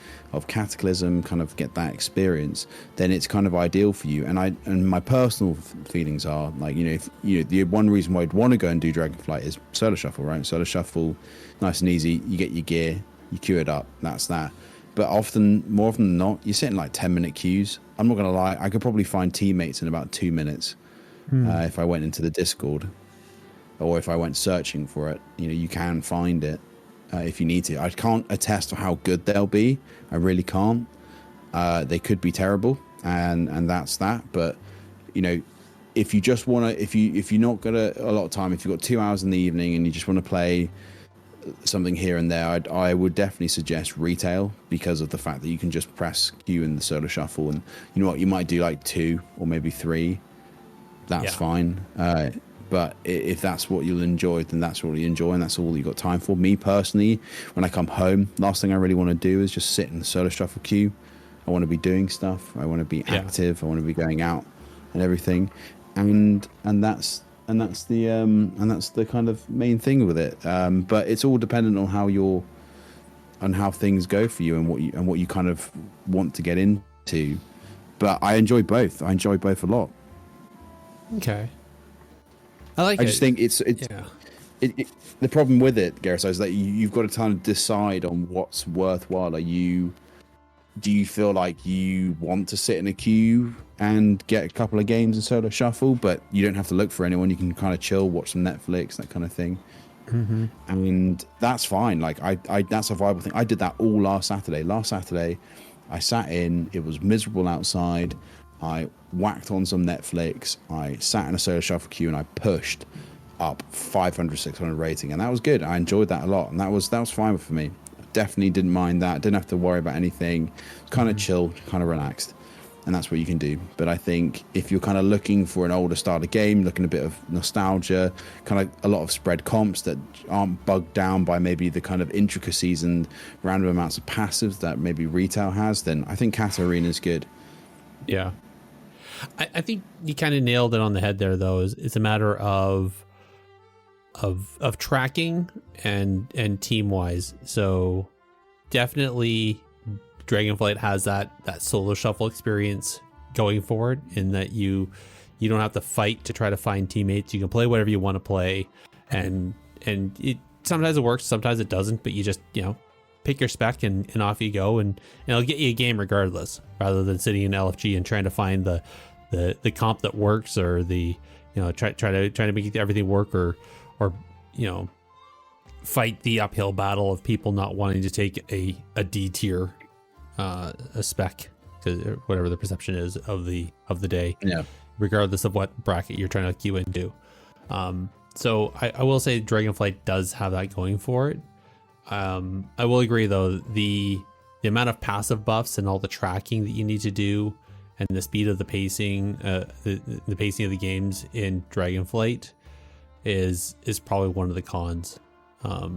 Cataclysm, kind of get that experience, then it's kind of ideal for you. And my personal feelings are like, if, the one reason why I'd want to go and do Dragonflight is solo shuffle, right? Solo shuffle, nice and easy. You get your gear, you queue it up, that's that. But more often than not, you're sitting like 10-minute queues. I'm not going to lie, I could probably find teammates in about 2 minutes if I went into the Discord, or if I went searching for it. You can find it if you need to. I can't attest to how good they'll be. I really can't. They could be terrible, and that's that. But if you just want to, if you're not got a lot of time, if you've got 2 hours in the evening and you just want to play something here and there, I would definitely suggest retail, because of the fact that you can just press Q in the solo shuffle, and you know what, you might do like 2 or maybe 3. That's fine. But if that's what you'll enjoy, then that's what you enjoy, and that's all you got time for. Me personally, when I come home, last thing I really want to do is just sit in the solo shuffle queue. I want to be doing stuff. I want to be active. I want to be going out and everything, and that's the kind of main thing with it. But it's all dependent on how things go for you and what you kind of want to get into. But I enjoy both. I enjoy both a lot. Okay. I just think it's the problem with it, Gareth, is that you've got to kind of decide on what's worthwhile. Do you feel like you want to sit in a queue and get a couple of games in solo shuffle, but you don't have to look for anyone? You can kind of chill, watch some Netflix, that kind of thing. Mm-hmm. And that's fine. Like that's a viable thing. I did that all last Saturday. Last Saturday, I sat in. It was miserable outside. I whacked on some Netflix. I sat in a solo shuffle queue and I pushed up 500, 600 rating, and that was good. I enjoyed that a lot, and that was fine for me. Definitely didn't mind that. Didn't have to worry about anything. Kind of chill, kind of relaxed, and that's what you can do. But I think if you're kind of looking for an older style of game, looking a bit of nostalgia, kind of a lot of spread comps that aren't bogged down by maybe the kind of intricacies and random amounts of passives that maybe retail has, then I think Cata Arena is good. Yeah. I think you kind of nailed it on the head there, though. It's a matter of tracking and team wise. So definitely Dragonflight has that solo shuffle experience going forward, in that you don't have to fight to try to find teammates. You can play whatever you want to play, and it sometimes it works, sometimes it doesn't, but you just pick your spec and off you go, and it'll get you a game regardless, rather than sitting in LFG and trying to find the comp that works, or try to make everything work, or fight the uphill battle of people not wanting to take a D tier a spec, whatever the perception is of the day, regardless of what bracket you're trying to queue into. So I will say Dragonflight does have that going for it. I will agree, though, the amount of passive buffs and all the tracking that you need to do, and the speed of the pacing, the pacing of the games in Dragonflight is probably one of the cons. I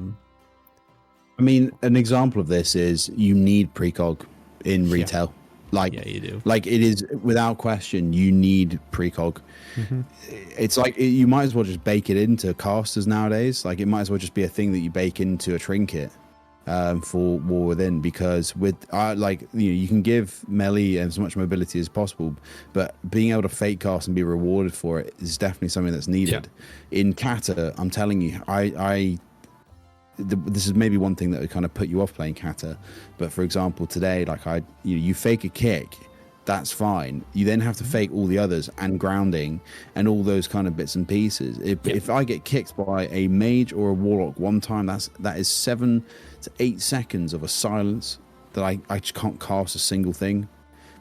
mean, an example of this is you need precog in retail. Yeah, you do. Like, it is without question, you need precog. Mm-hmm. It's like you might as well just bake it into casters nowadays. Like, it might as well just be a thing that you bake into a trinket for War Within, because with you can give melee as much mobility as possible, but being able to fake cast and be rewarded for it is definitely something that's needed. In Cata, I'm telling you, this is maybe one thing that would kind of put you off playing Cata, but for example today, you fake a kick, that's fine. You then have to fake all the others and grounding and all those kind of bits and pieces. If I get kicked by a mage or a warlock one time, that is 7 to 8 seconds of a silence that I just can't cast a single thing,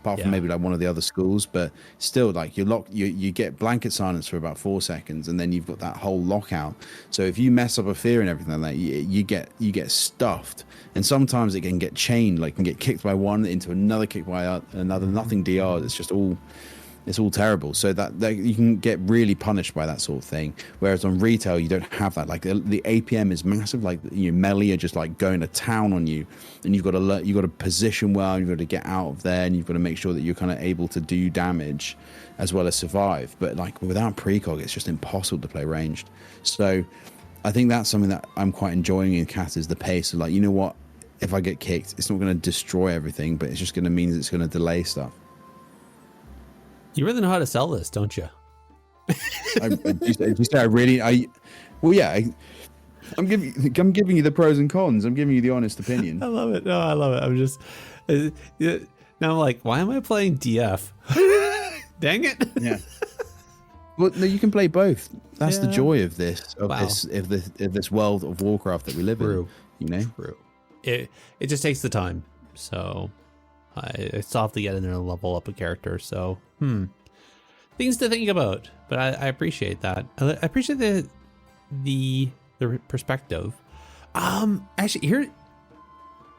apart from maybe like one of the other schools. But still, like, you get blanket silence for about 4 seconds, and then you've got that whole lockout. So if you mess up a fear and everything like that, you get stuffed. And sometimes it can get chained, like can get kicked by one into another kick by another. Nothing DR. It's just all It's all terrible. So that you can get really punished by that sort of thing. Whereas on retail, you don't have that. Like the APM is massive. Like melee are just like going to town on you, and you've got to position well. You've got to get out of there, and you've got to make sure that you're kind of able to do damage as well as survive. But like without precog, it's just impossible to play ranged. So I think that's something that I'm quite enjoying in Cat is the pace of like, you know what, if I get kicked, it's not going to destroy everything, but it's just going to mean it's going to delay stuff. You really know how to sell this, don't you? I'm giving you the pros and cons. I'm giving you the honest opinion. I love it. No, I love it. I'm just now I'm like, why am I playing DF? Dang it. Yeah. Well, no, you can play both. That's the joy of this, this world of Warcraft that we live in. You know, true. It just takes the time. So I still have to get in there and level up a character. So things to think about. But I appreciate that. I appreciate the perspective. Actually, here,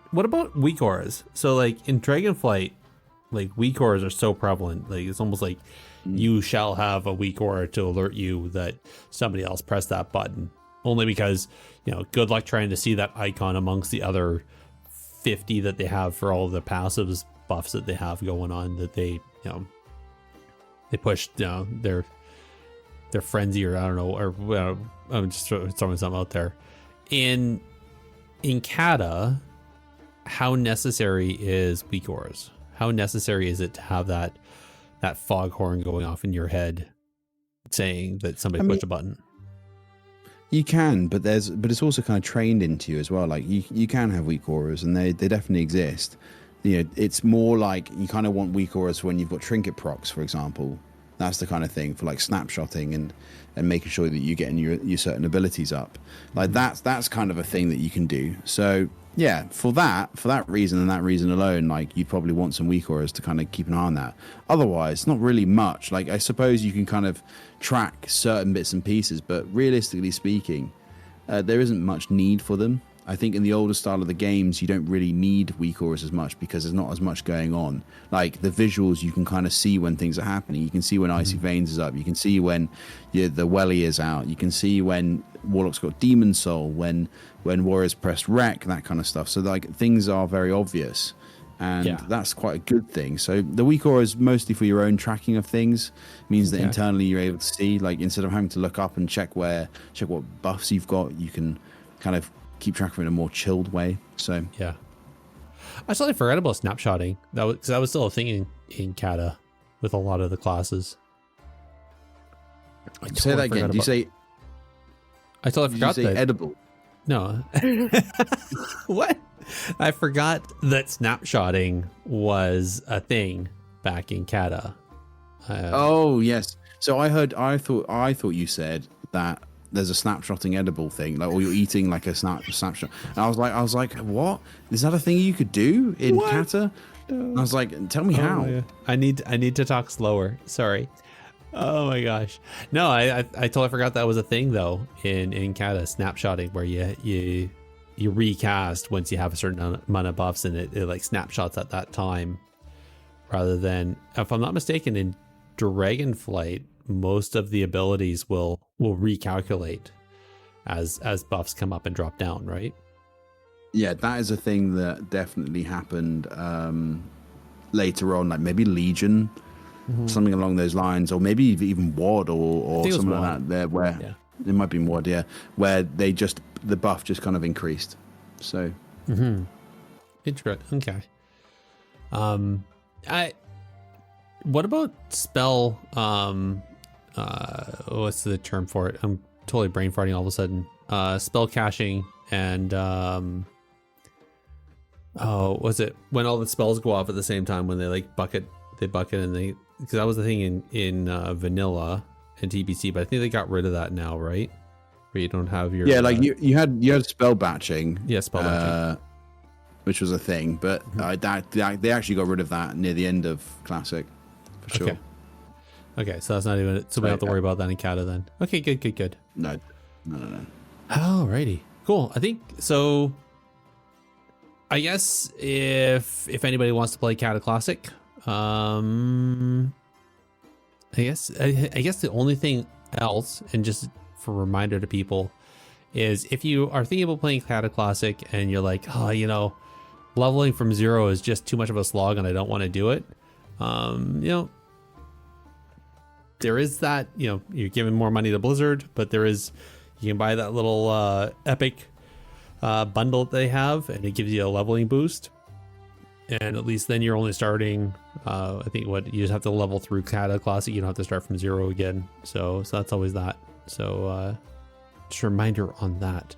what about weak auras? So like in Dragonflight, like weak auras are so prevalent. Like it's almost like you shall have a weak aura to alert you that somebody else pressed that button. Only because, good luck trying to see that icon amongst the other 50 that they have for all the passives buffs that they have going on, that they pushed their frenzy, or I don't know, or I'm just throwing something out there. In Cata, how necessary is weak auras? How necessary is it to have that foghorn going off in your head saying that somebody pushed a button? You can, but it's also kind of trained into you as well. Like you can have weak auras, and they definitely exist. It's more like you kind of want weak auras when you've got trinket procs, for example. That's the kind of thing for like snapshotting and making sure that you're getting your certain abilities up. Like that's kind of a thing that you can do. So yeah, for that reason and that reason alone, like you'd probably want some weak auras to kind of keep an eye on that. Otherwise, not really much. Like I suppose you can kind of track certain bits and pieces, but realistically speaking, there isn't much need for them. I think in the older style of the games, you don't really need weak auras as much because there's not as much going on. Like the visuals, you can kind of see when things are happening. You can see when Icy Veins is up. You can see when the Welly is out. You can see when Warlock's got Demon Soul, when Warriors pressed Wreck, that kind of stuff. So like things are very obvious, and that's quite a good thing. So the weak aura is mostly for your own tracking of things. It means that internally you're able to see, like instead of having to look up and check what buffs you've got, you can kind of keep track of it in a more chilled way. So yeah, I totally forgot about snapshotting. That was still a thing in Cata with a lot of the classes. Say that again. Do you say? I totally forgot that. Edible. No. What? I forgot that snapshotting was a thing back in Cata. Oh yes. So I thought you said that there's a snapshotting edible thing, like, or you're eating like a snapshot. And I was like, what? Is that a thing you could do in Cata? And I was like, tell me how. Yeah. I need to talk slower. Sorry. Oh my gosh. No, I totally forgot that was a thing though in Cata, snapshotting, where you recast once you have a certain amount of buffs, and it like snapshots at that time, rather than, if I'm not mistaken, in Dragonflight, most of the abilities will recalculate as buffs come up and drop down, right? Yeah, that is a thing that definitely happened later on, like maybe Legion, something along those lines, or maybe even WoD or something like that. There, where it might be WoD, where the buff just kind of increased. So, interesting. Okay. What about spell? What's the term for it? I'm totally brain farting all of a sudden. Spell caching and was it when all the spells go off at the same time, when they like bucket and they, because that was the thing in vanilla and TBC, but I think they got rid of that now, right? Where you don't have your like you had spell batching, spell batching, which was a thing, but they actually got rid of that near the end of Classic, for sure. Okay, so that's not even, so we don't have to worry about that in Cata then. Okay, good. No. Alrighty, cool. I think so. I guess if anybody wants to play Cata Classic, I guess the only thing else, and just for a reminder to people, is if you are thinking about playing Cata Classic and you're like, oh, you know, leveling from 0 is just too much of a slog and I don't want to do it. You know, there is that, you know, you're giving more money to Blizzard, but there is, you can buy that little epic bundle that they have, and it gives you a leveling boost. And at least then you're only starting, I think you just have to level through Cata Classic. You don't have to start from 0 again. So that's always that. So just a reminder on that.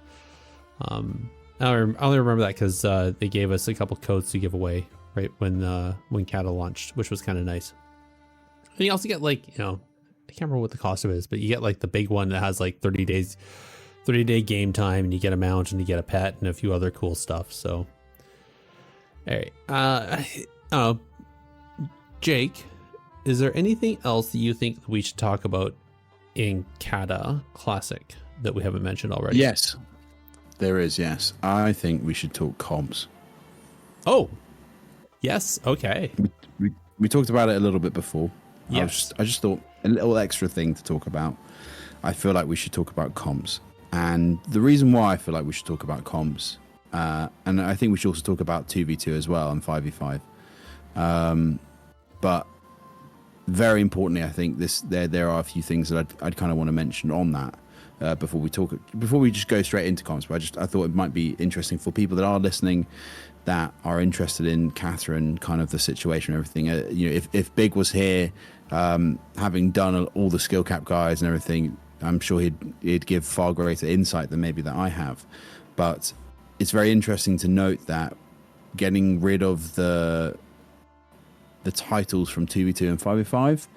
I only remember that because they gave us a couple codes to give away right when Cata launched, which was kind of nice. And you also get, like, you know, I can't remember what the cost of it is, but you get like the big one that has like 30-day game time, and you get a mount and you get a pet and a few other cool stuff. So, all right. Jake, is there anything else that you think we should talk about in Cata Classic that we haven't mentioned already? Yes, there is. Yes, I think we should talk comps. Oh, yes. Okay. We talked about it a little bit before. Yes. I just thought a little extra thing to talk about. I feel like we should talk about comps. And the reason why I feel like we should talk about comps, and I think we should also talk about 2v2 as well and 5v5. But very importantly, I think there are a few things that I'd kind of want to mention on that before we just go straight into comps. But I thought it might be interesting for people that are listening, that are interested in Cata and kind of the situation and everything. You know, if Big was here, having done all the skill cap guides and everything, I'm sure he'd give far greater insight than maybe that I have. But it's very interesting to note that getting rid of the titles from 2v2 and 5v5,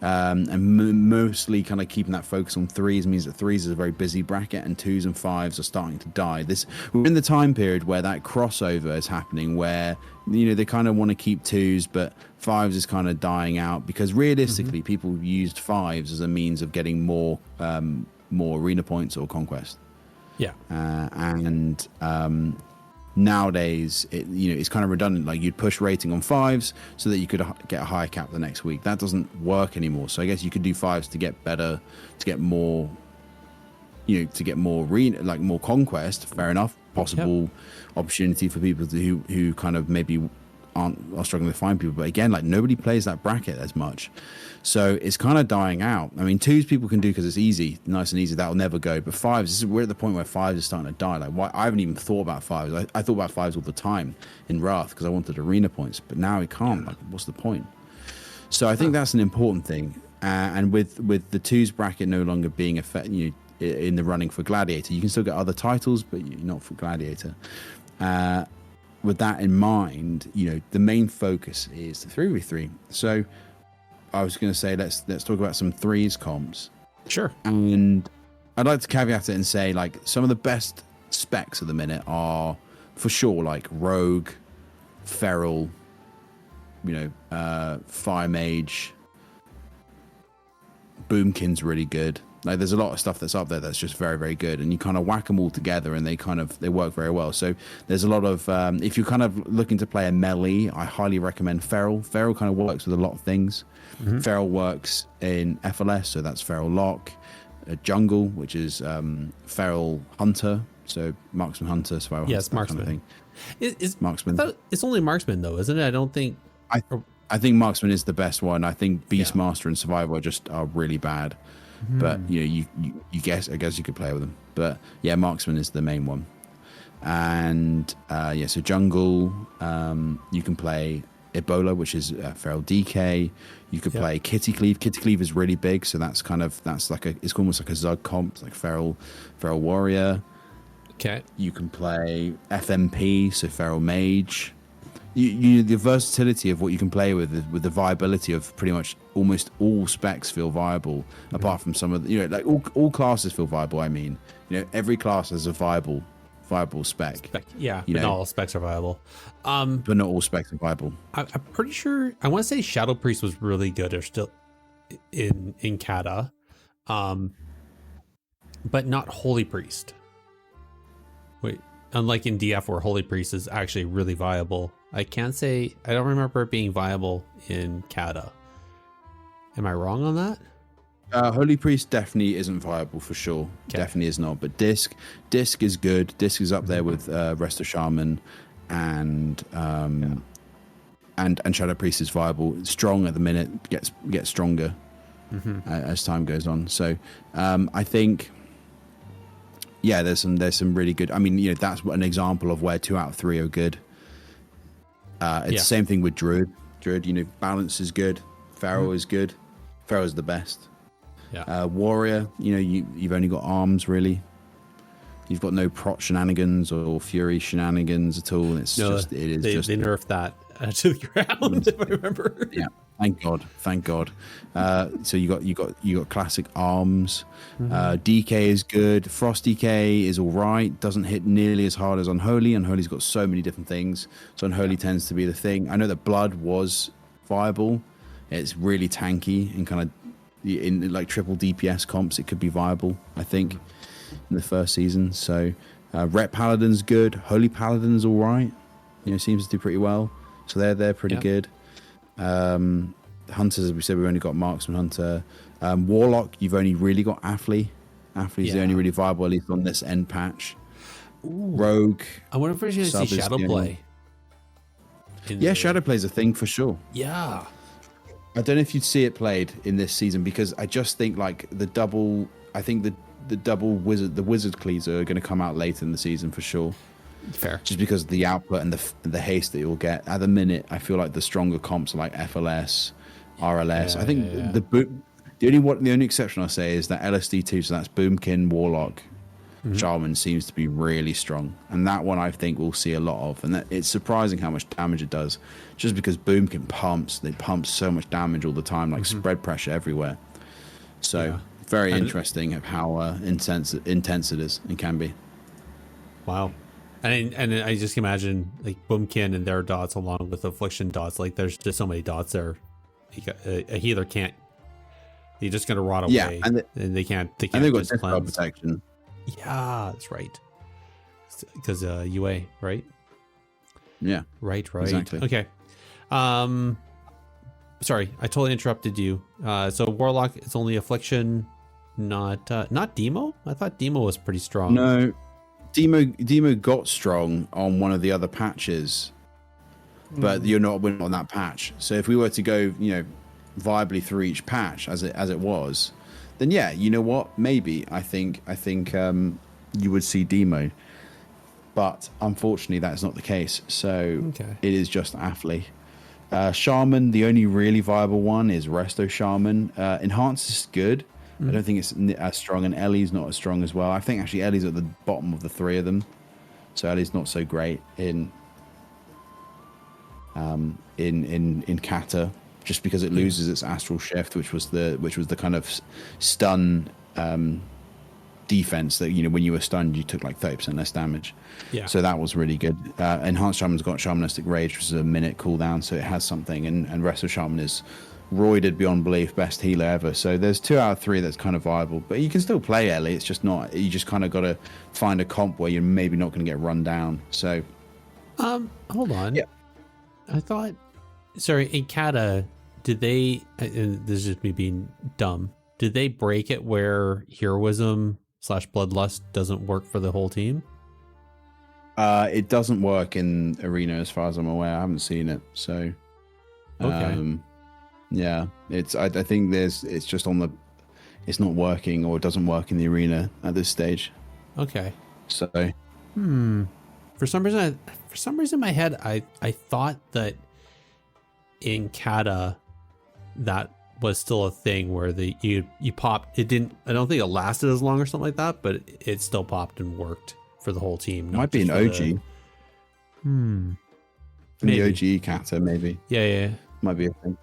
and mostly kind of keeping that focus on 3s means that 3s is a very busy bracket, and 2s and 5s are starting to die. We're in the time period where that crossover is happening, where, you know, they kind of want to keep 2s, but 5s is kind of dying out, because realistically people used 5s as a means of getting more arena points or conquest. Yeah. Nowadays, it's kind of redundant. Like, you'd push rating on 5s so that you could get a higher cap the next week. That doesn't work anymore. So I guess you could do 5s to get better, to get more, to get more more conquest. Fair enough. Possible opportunity for people who kind of maybe are struggling to find people. But again, like, nobody plays that bracket as much. So it's kind of dying out. I mean, 2s people can do because it's easy, nice and easy. That'll never go. But 5s, we're at the point where 5s are starting to die. Like, I haven't even thought about 5s. I thought about 5s all the time in Wrath because I wanted arena points. But now we can't. Like, what's the point? So I think that's an important thing. And with the 2s bracket no longer being in the running for Gladiator, you can still get other titles, but not for Gladiator. With that in mind, the main focus is the 3v3. So I was going to say, let's talk about some 3s comps. Sure. And I'd like to caveat it and say, like, some of the best specs at the minute are for sure like Rogue, Feral, Fire Mage. Boomkin's really good. Like, there's a lot of stuff that's up there that's just very, very good, and you kind of whack them all together and they work very well. So there's a lot of if you're kind of looking to play a melee, I highly recommend Feral. Feral kind of works with a lot of things. Feral works in FLS, so that's Feral Lock. Jungle, which is Feral Hunter, so Marksman Hunter, Survival Hunter, Marksman. Kind of thing. Is Marksman. I thought it's only Marksman though, isn't it? I don't think. I think Marksman is the best one. I think Beastmaster and Survivor are really bad. But I guess you could play with them. But yeah, Marksman is the main one. And so Jungle, you can play Ebola, which is Feral DK. You could play Kitty Cleave. Kitty Cleave is really big, so it's almost like a Zug comp, like Feral Warrior. Okay. You can play FMP, so Feral Mage. The versatility of what you can play with the viability of pretty much almost all specs feel viable, apart from some of the, like all classes feel viable. I mean, every class has a viable spec. Yeah, but not all specs are viable. But not all specs are viable. I'm pretty sure. I want to say Shadow Priest was really good, or still in Cata, but not Holy Priest. Wait, unlike in DF where Holy Priest is actually really viable. I don't remember it being viable in Cata. Am I wrong on that? Holy Priest definitely isn't viable for sure. Okay. Definitely is not. But Disc is good. Disc is up there with Resto Shaman and Shadow Priest is viable. Strong at the minute, gets stronger as time goes on. So I think, yeah, there's some really good. I mean, that's an example of where 2 out of 3 are good. It's the same thing with Druid. Druid, balance is good. Pharaoh is good. Pharaoh's the best. Yeah. Warrior, you've only got arms really. You've got no prot shenanigans or fury shenanigans at all. They nerfed that to the ground, if I remember. Yeah, thank God. So you got classic arms. DK is good. Frost DK is all right. Doesn't hit nearly as hard as Unholy. Unholy's got so many different things. So Unholy tends to be the thing. I know that Blood was viable. It's really tanky and kind of in like triple DPS comps. It could be viable, I think, in the first season. So Ret Paladin's good. Holy Paladin's all right. Seems to do pretty well. So they're pretty good. Hunters, as we said, we've only got Marksman Hunter. Warlock, you've only really got Affley. Affley's the only really viable, at least on this end patch. Ooh. Rogue. I wonder if we're going to see Shadowplay. Shadowplay's a thing for sure. Yeah. I don't know if you'd see it played in this season because I just think like the double wizard cleaves are going to come out later in the season for sure. Fair. Just because of the output and the haste that you'll get. At the minute, I feel like the stronger comps are like FLS, RLS. I think the only exception I'll say is that LSD2, so that's Boomkin, Warlock, Shaman seems to be really strong. And that one I think we'll see a lot of. And it's surprising how much damage it does. Just because Boomkin pumps so much damage all the time, like spread pressure everywhere. So very interesting of how intense it is and can be. Wow. And I just imagine like Boomkin and their dots along with Affliction dots. Like there's just so many dots there. A healer can't. You're just gonna rot away. Yeah, and they can't. And they've got spell protection. Yeah, that's right. Because UA, right? Yeah. Right. Exactly. Okay. Sorry, I totally interrupted you. So Warlock, it's only Affliction, not Demo. I thought Demo was pretty strong. No. Demo got strong on one of the other patches, but we're not on that patch. So if we were to go, viably through each patch as it was, then yeah, you know what? Maybe I think you would see Demo, but unfortunately that's not the case. So It is just Affley. Shaman, the only really viable one is Resto Shaman. Enhanced is good. I don't think it's as strong, and Ellie's not as strong as well. I think actually Ellie's at the bottom of the 3 of them, so Ellie's not so great in Cata, just because it loses its Astral Shift, which was the kind of stun defense that when you were stunned you took like 30% less damage. Yeah. So that was really good. Enhanced Shaman's got Shamanistic Rage, which is a minute cooldown, so it has something, and Resto Shaman is roided beyond belief, best healer ever. So there's 2 out of 3 that's kind of viable, but you can still play Ellie. It's just not. You just kind of got to find a comp where you're maybe not going to get run down. So, hold on. Yeah, I thought. Sorry, in Cata, did they? And this is just me being dumb. Did they break it where heroism / bloodlust doesn't work for the whole team? It doesn't work in Arena as far as I'm aware. I haven't seen it. So, okay. Yeah, I think it's just it's not working, or it doesn't work in the Arena at this stage. Okay. So, for some reason in my head, I thought that in Cata that was still a thing where you popped. It didn't. I don't think it lasted as long or something like that, but it still popped and worked for the whole team. Might be an OG. From the OG Cata, maybe. Yeah. Might be a thing.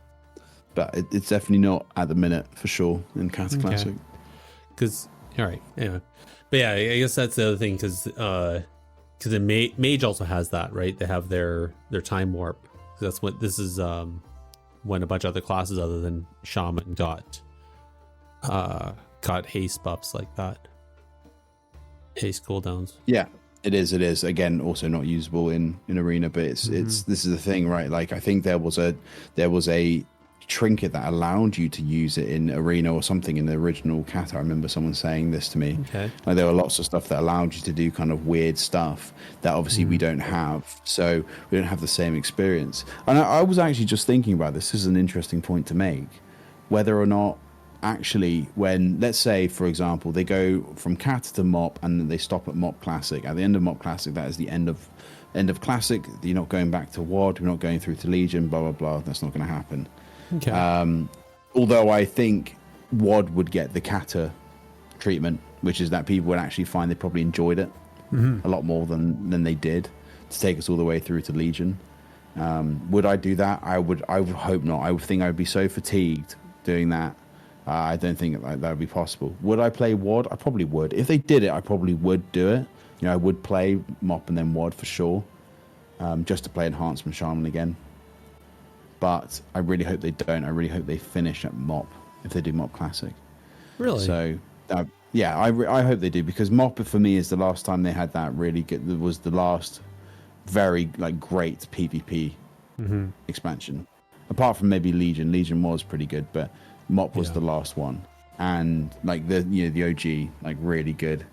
But it's definitely not at the minute for sure in Cata Classic. Because all right, anyway, but yeah, I guess that's the other thing because the Mage also has that, right? They have their time warp. That's what this is. When a bunch of other classes other than Shaman got haste buffs like that, haste cooldowns. Yeah, it is. Again, also not usable in Arena, but it's this is the thing, right? Like I think there was a trinket that allowed you to use it in Arena or something in the original Cata. I remember someone saying this to me. Okay. Like there were lots of stuff that allowed you to do kind of weird stuff that obviously we don't have. So we don't have the same experience. And I was actually just thinking about this. This is an interesting point to make. Whether or not actually when, let's say, for example, they go from Cata to MOP and then they stop at MOP Classic. At the end of MOP Classic, that is the end of Classic. You're not going back to WOD. You're not going through to Legion, blah, blah, blah. That's not going to happen. Okay. Although I think WOD would get the Cata treatment, which is that people would actually find they probably enjoyed it a lot more than they did to take us all the way through to Legion. Would I do that? I would hope not. I would think I would be so fatigued doing that. I don't think that would be possible. Would I play WOD? I probably would. If they did it, I probably would do it. You know, I would play MOP and then WOD for sure, just to play Enhancement Shaman again. But I really hope they don't. I really hope they finish at MOP if they do MOP Classic. Really? So, yeah, I hope they do, because MOP for me is the last time they had that really good. It was the last very great PvP expansion. Apart from maybe Legion. Legion was pretty good, but MOP was the last one, and the OG really good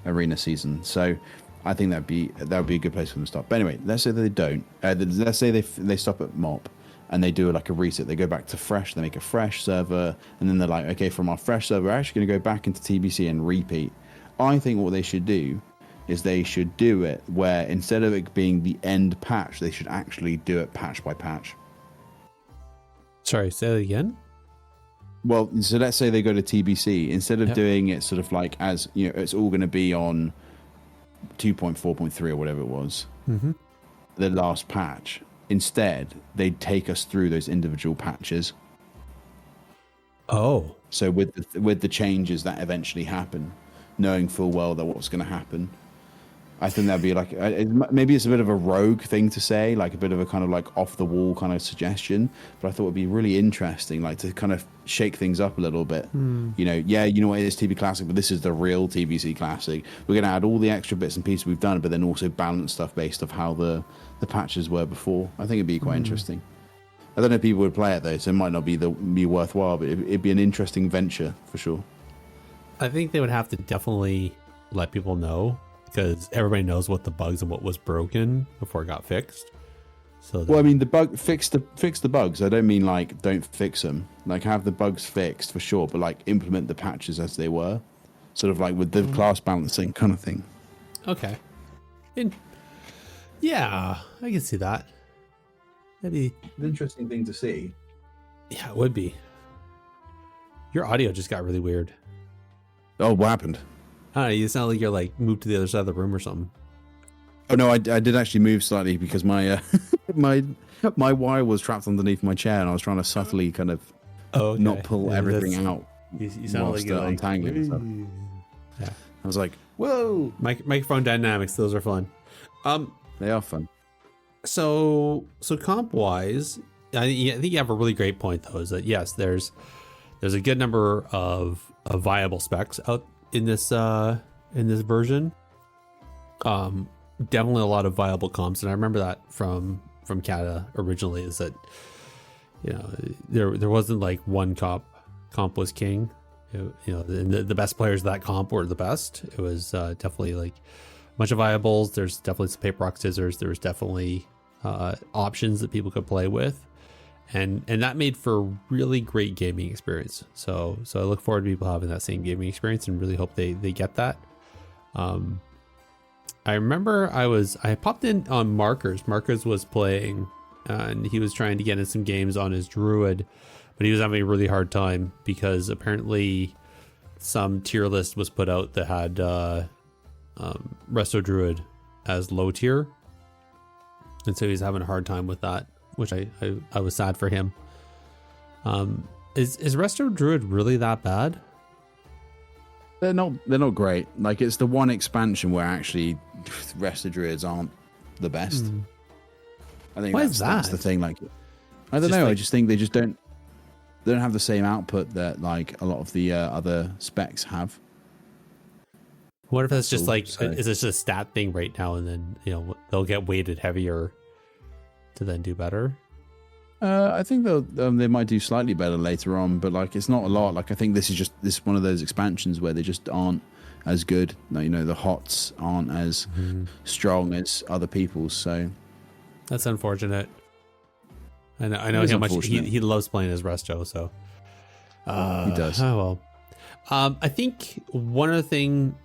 arena season. So I think that would be a good place for them to stop. But anyway, let's say that they don't. Let's say they stop at MOP and they do a reset. They go back to fresh. They make a fresh server, and then they're like, okay, from our fresh server, we're actually going to go back into TBC and repeat. I think what they should do is they should do it where instead of it being the end patch, they should actually do it patch by patch. Sorry, say that again. Well, so let's say they go to TBC. Instead of doing it sort of as, it's all going to be on 2.4.3 or whatever it was, the last patch. Instead, they take us through those individual patches. Oh. So with the changes that eventually happen, knowing full well that what's going to happen, I think that'd be maybe it's a bit of a rogue thing to say, a bit of a kind of off the wall kind of suggestion, but I thought it'd be really interesting, to kind of shake things up a little bit. You know what, it is TB Classic, but this is the real TBC Classic. We're going to add all the extra bits and pieces we've done, but then also balance stuff based off how the patches were before. I think it'd be quite interesting. I don't know if people would play it though, so it might not be worthwhile, but it'd be an interesting venture for sure. I think they would have to definitely let people know, because everybody knows what the bugs and what was broken before it got fixed. So well, I mean, fix the bugs. I don't mean don't fix them. Have the bugs fixed for sure, but implement the patches as they were, sort of with the class balancing kind of thing. Okay. Yeah, I can see that. That'd be an interesting thing to see. Yeah, it would be. Your audio just got really weird. Oh, what happened? I don't know, you sound like you're moved to the other side of the room or something. Oh no, I did actually move slightly because my my wire was trapped underneath my chair, and I was trying to subtly kind of not pull everything out. You sound like you're untangling stuff. Yeah, I was like, whoa! Microphone dynamics, those are fun. They are fun. So comp wise, I think you have a really great point though. Is that yes, there's a good number of viable specs out in this version. Definitely a lot of viable comps, and I remember that from Cata originally, is that there wasn't one comp was king. The best players of that comp were the best. It was definitely a bunch of viables. There's definitely some paper rock scissors. There was definitely options that people could play with, and that made for a really great gaming experience. So I look forward to people having that same gaming experience, and really hope they get that. I remember I popped in on Markers. Markers was playing, and he was trying to get in some games on his druid, but he was having a really hard time because apparently some tier list was put out that had Resto Druid as low tier, and so he's having a hard time with that, which I was sad for him. Is Resto Druid really that bad? They're not great. It's the one expansion where actually the rest of druids aren't the best. I think that's the thing. I don't know. I just think they don't have the same output that a lot of the other specs have. What if it's just is this just a stat thing right now, and then they'll get weighted heavier to then do better? I think they might do slightly better later on, but like it's not a lot. Like I think this is one of those expansions where they just aren't as good. You know, the HOTS aren't as strong as other people's. So that's unfortunate. I know how much he loves playing as Resto. So he does. Oh well. I think one other thing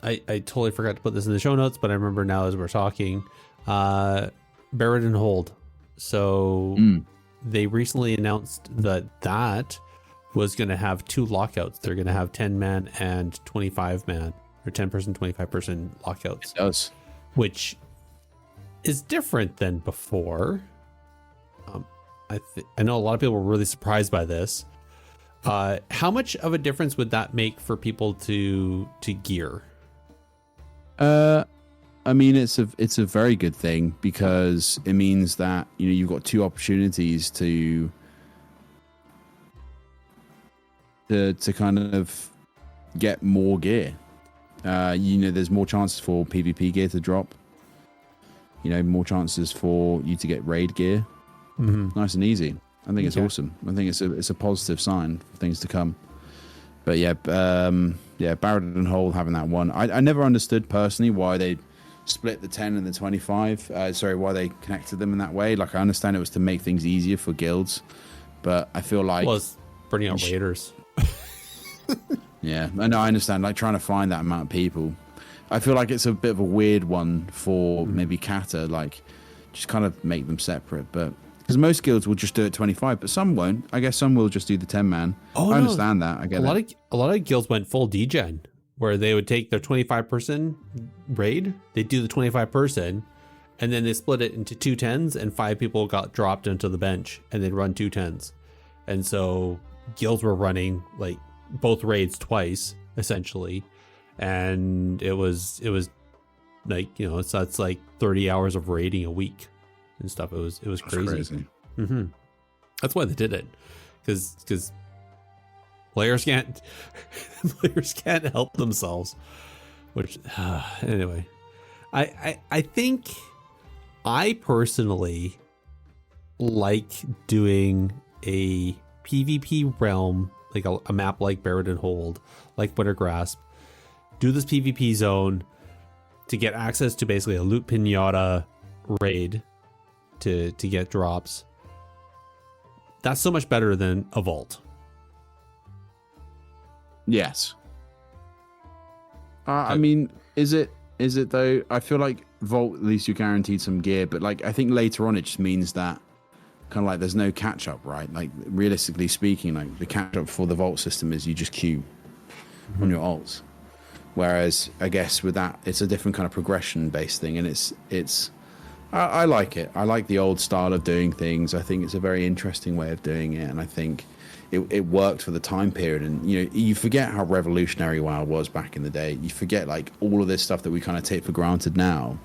I totally forgot to put this in the show notes, but I remember now as we're talking. Bear it and hold. So. They recently announced that was going to have 2 lockouts. They're going to have 10-man and 25-man, or 10-person, 25-person lockouts. It does. Which is different than before. I know a lot of people were really surprised by this. How much of a difference would that make for people to gear? I mean, it's a very good thing because it means that you've got 2 opportunities to kind of get more gear. There's more chances for PvP gear to drop. More chances for you to get raid gear. Nice and easy. I think it's awesome. I think it's a positive sign for things to come. But Barrett and Hole having that one. I never understood personally why they split the 10 and the 25. Why they connected them in that way. Like I understand it was to make things easier for guilds, but I feel like it's burning out raiders. Yeah, I know. I understand. Like trying to find that amount of people. I feel like it's a bit of a weird one for maybe Cata. Like just kind of make them separate, but because most guilds will just do it 25, but some won't. I guess some will just do the 10-man. I understand that. I get it. A lot of guilds went full degen, where they would take their 25-person raid, they do the 25-person, and then they split it into 2 10s, and 5 people got dropped into the bench, and they'd run 2 10s. And so guilds were running like both raids twice, essentially, and it was like it's like 30 hours of raiding a week and stuff. It was crazy. That's why they did it, because players can't help themselves. Which anyway, I think I personally like doing a PvP realm, like a map like Barrett and Hold, like Wintergrasp. Do this PvP zone to get access to basically a loot pinata raid to get drops. That's so much better than a vault. Yes. I mean, is it though? I feel like Vault, at least you're guaranteed some gear, but like I think later on it just means that kind of like there's no catch up, right? Like realistically speaking, like the catch up for the Vault system is you just queue on your ults. Whereas I guess with that, it's a different kind of progression based thing, and I like it. I like the old style of doing things. I think it's a very interesting way of doing it, and I think it worked for the time period. And you forget how revolutionary WoW was back in the day. You forget like all of this stuff that we kind of take for granted now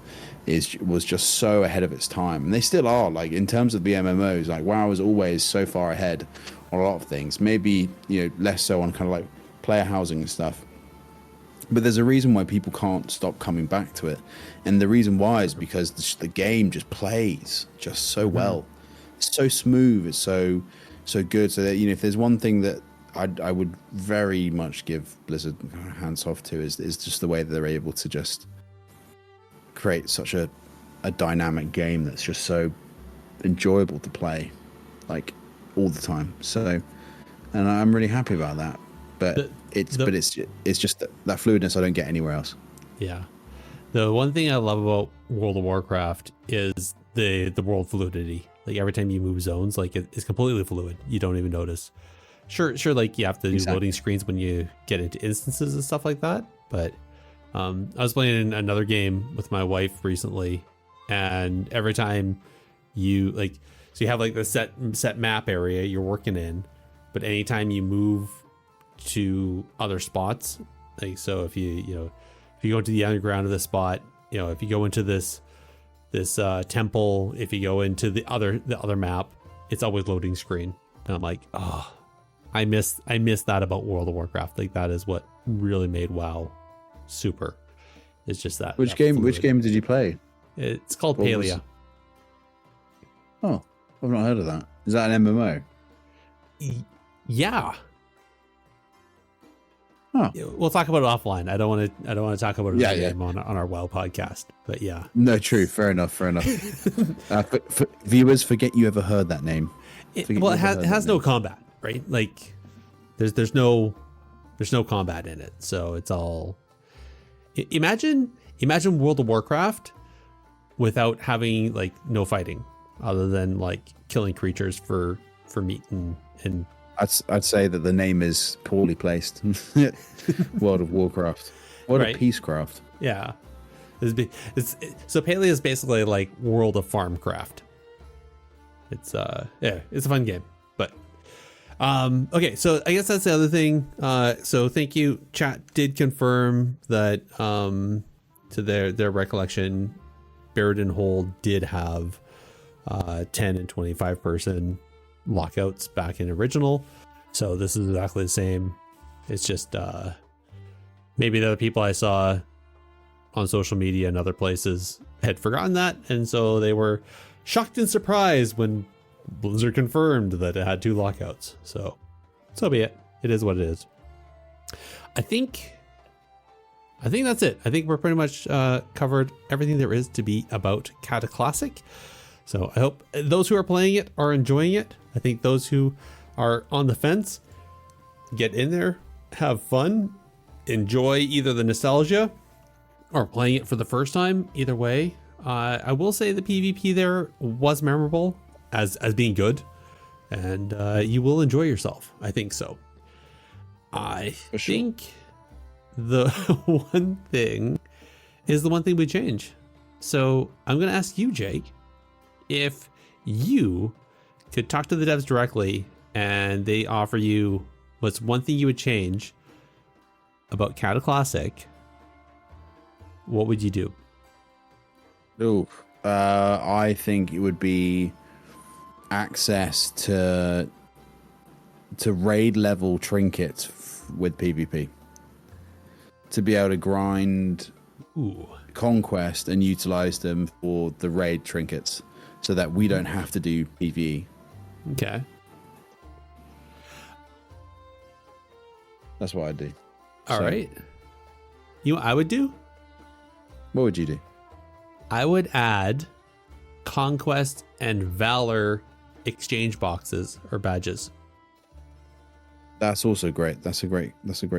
was just so ahead of its time, and they still are. Like in terms of the MMOs, like WoW is always so far ahead on a lot of things. Maybe less so on kind of like player housing and stuff. But there's a reason why people can't stop coming back to it. And the reason why is because the game just plays just so well. It's so smooth. It's so good. So that, if there's one thing that I would very much give Blizzard hands off to is just the way that they're able to just create such a dynamic game that's just so enjoyable to play, like all the time. So, and I'm really happy about that. But it's just that fluidness I don't get anywhere else. Yeah. The one thing I love about World of Warcraft is the world fluidity. Like every time you move zones, like it's completely fluid. You don't even notice. Sure, like you have to do loading screens when you get into instances and stuff like that. But I was playing another game with my wife recently, and every time you have like the set map area you're working in, but anytime you move to other spots, like so if you go into the underground of this spot, if you go into this temple, if you go into the other map, it's always loading screen. And I'm like, oh, I miss that about World of Warcraft. Like that is what really made WoW super. It's just that. Which game did you play? It's called Palia. Oh, I've not heard of that. Is that an MMO? Yeah. Oh. We'll talk about it offline. I don't want to talk about it Yeah. on our WoW podcast. But yeah. No, true. Fair enough. For viewers, forget you ever heard that name. It has no combat, right? Like there's no combat in it. So it's all imagine World of Warcraft without having like no fighting other than like killing creatures for meat and I'd say that the name is poorly placed. World of Warcraft. What right. a Peacecraft. Yeah. So Palea is basically like World of Farmcraft. It's it's a fun game. But okay, so I guess that's the other thing. So thank you. Chat did confirm that to their recollection, Buried in Hold did have 10 and 25 person lockouts back in original. So this is exactly the same. It's just maybe the other people I saw on social media and other places had forgotten that, and so they were shocked and surprised when Blizzard confirmed that it had 2 lockouts. So be it. It is what it is. I think that's it. I think we're pretty much covered everything there is to be about Cataclysm. So I hope those who are playing it are enjoying it. I think those who are on the fence, get in there, have fun, enjoy either the nostalgia or playing it for the first time. Either way, I will say the PvP there was memorable as being good, and you will enjoy yourself. I think so. I think the one thing is the one thing we change. So I'm going to ask you, Jake, if you could talk to the devs directly and they offer you what's one thing you would change about Cataclysm, what would you do? Oh, I think it would be access to raid level trinkets with PvP. To be able to grind conquest and utilize them for the raid trinkets so that we don't have to do PvE. Okay. That's what I'd do. All right. You know what I would do? What would you do? I would add conquest and valor exchange boxes or badges. That's also great. That's a great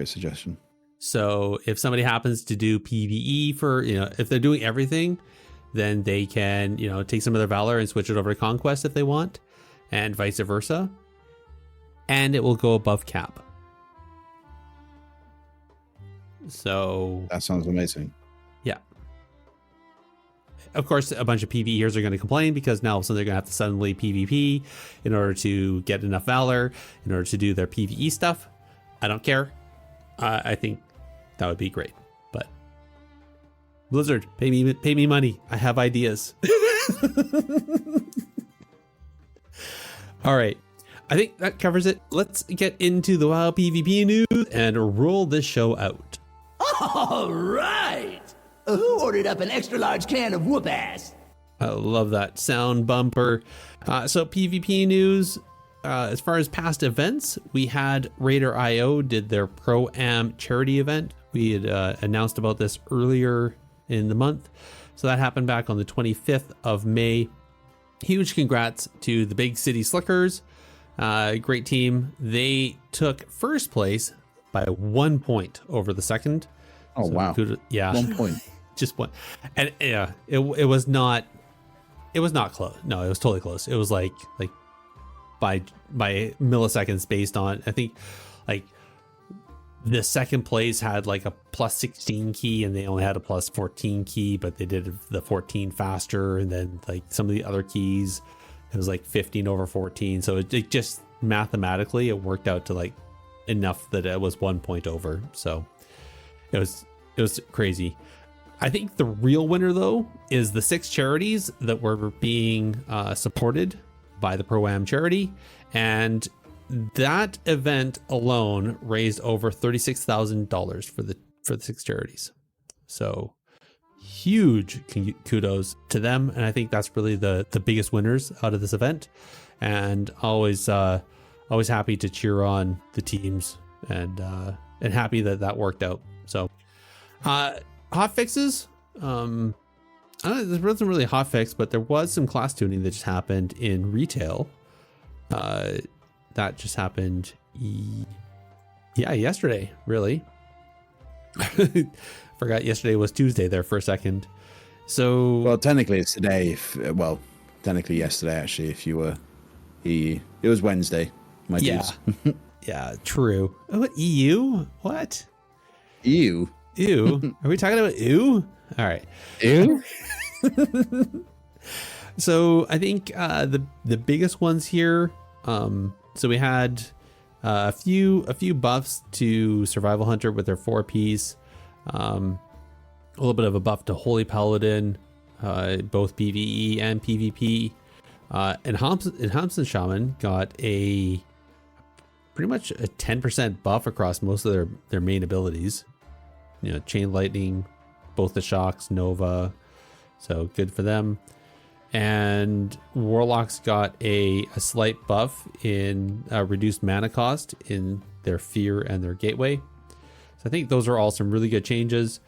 suggestion. So if somebody happens to do PvE for, if they're doing everything, then they can, take some of their valor and switch it over to conquest if they want, and vice versa. And it will go above cap. So that sounds amazing. Yeah. Of course, a bunch of PvEers are going to complain because now all of a sudden they're going to have to suddenly PvP in order to get enough valor, in order to do their PvE stuff. I don't care. I think that would be great. But Blizzard, pay me money. I have ideas. All right. I think that covers it. Let's get into the WoW PvP news and roll this show out. All right. Who ordered up an extra large can of whoop ass? I love that sound bumper. So PvP news, as far as past events, we had Raider.io did their Pro-Am charity event. We had announced about this earlier in the month. So that happened back on the 25th of May. Huge congrats to the Big City Slickers. Great team. They took first place by 1 point over the second. Oh, so wow. Yeah. 1 point. Just one. And yeah, it was not close. No, it was totally close. It was like by milliseconds based on, I think like the second place had like a plus 16 key and they only had a plus 14 key, but they did the 14 faster. And then like some of the other keys, it was like 15 over 14. So it just mathematically, it worked out to like enough that it was 1 point over. So it was crazy. I think the real winner though is the 6 charities that were being supported by the Pro-Am charity, and that event alone raised over $36,000 for the 6 charities. So huge kudos to them, and I think that's really the biggest winners out of this event. and always happy to cheer on the teams, and happy that worked out. So hot fixes, there wasn't really a hot fix, but there was some class tuning that just happened in retail. That just happened yesterday, really. Forgot yesterday was Tuesday there for a second. So well, technically it's today. Technically yesterday, actually, if you were EU. It was Wednesday, my dudes. Yeah, true. Oh, EU? What? EU? Ew. Are we talking about ew? All right. Ew? So I think the biggest ones here, so we had a few buffs to Survival Hunter with their 4-piece, a little bit of a buff to Holy Paladin, both PvE and PvP, and Hamson Shaman got a pretty much a 10% buff across most of their main abilities. Chain Lightning, both the shocks, Nova, so good for them. And Warlocks got a slight buff in reduced mana cost in their Fear and their Gateway. So I think those are all some really good changes.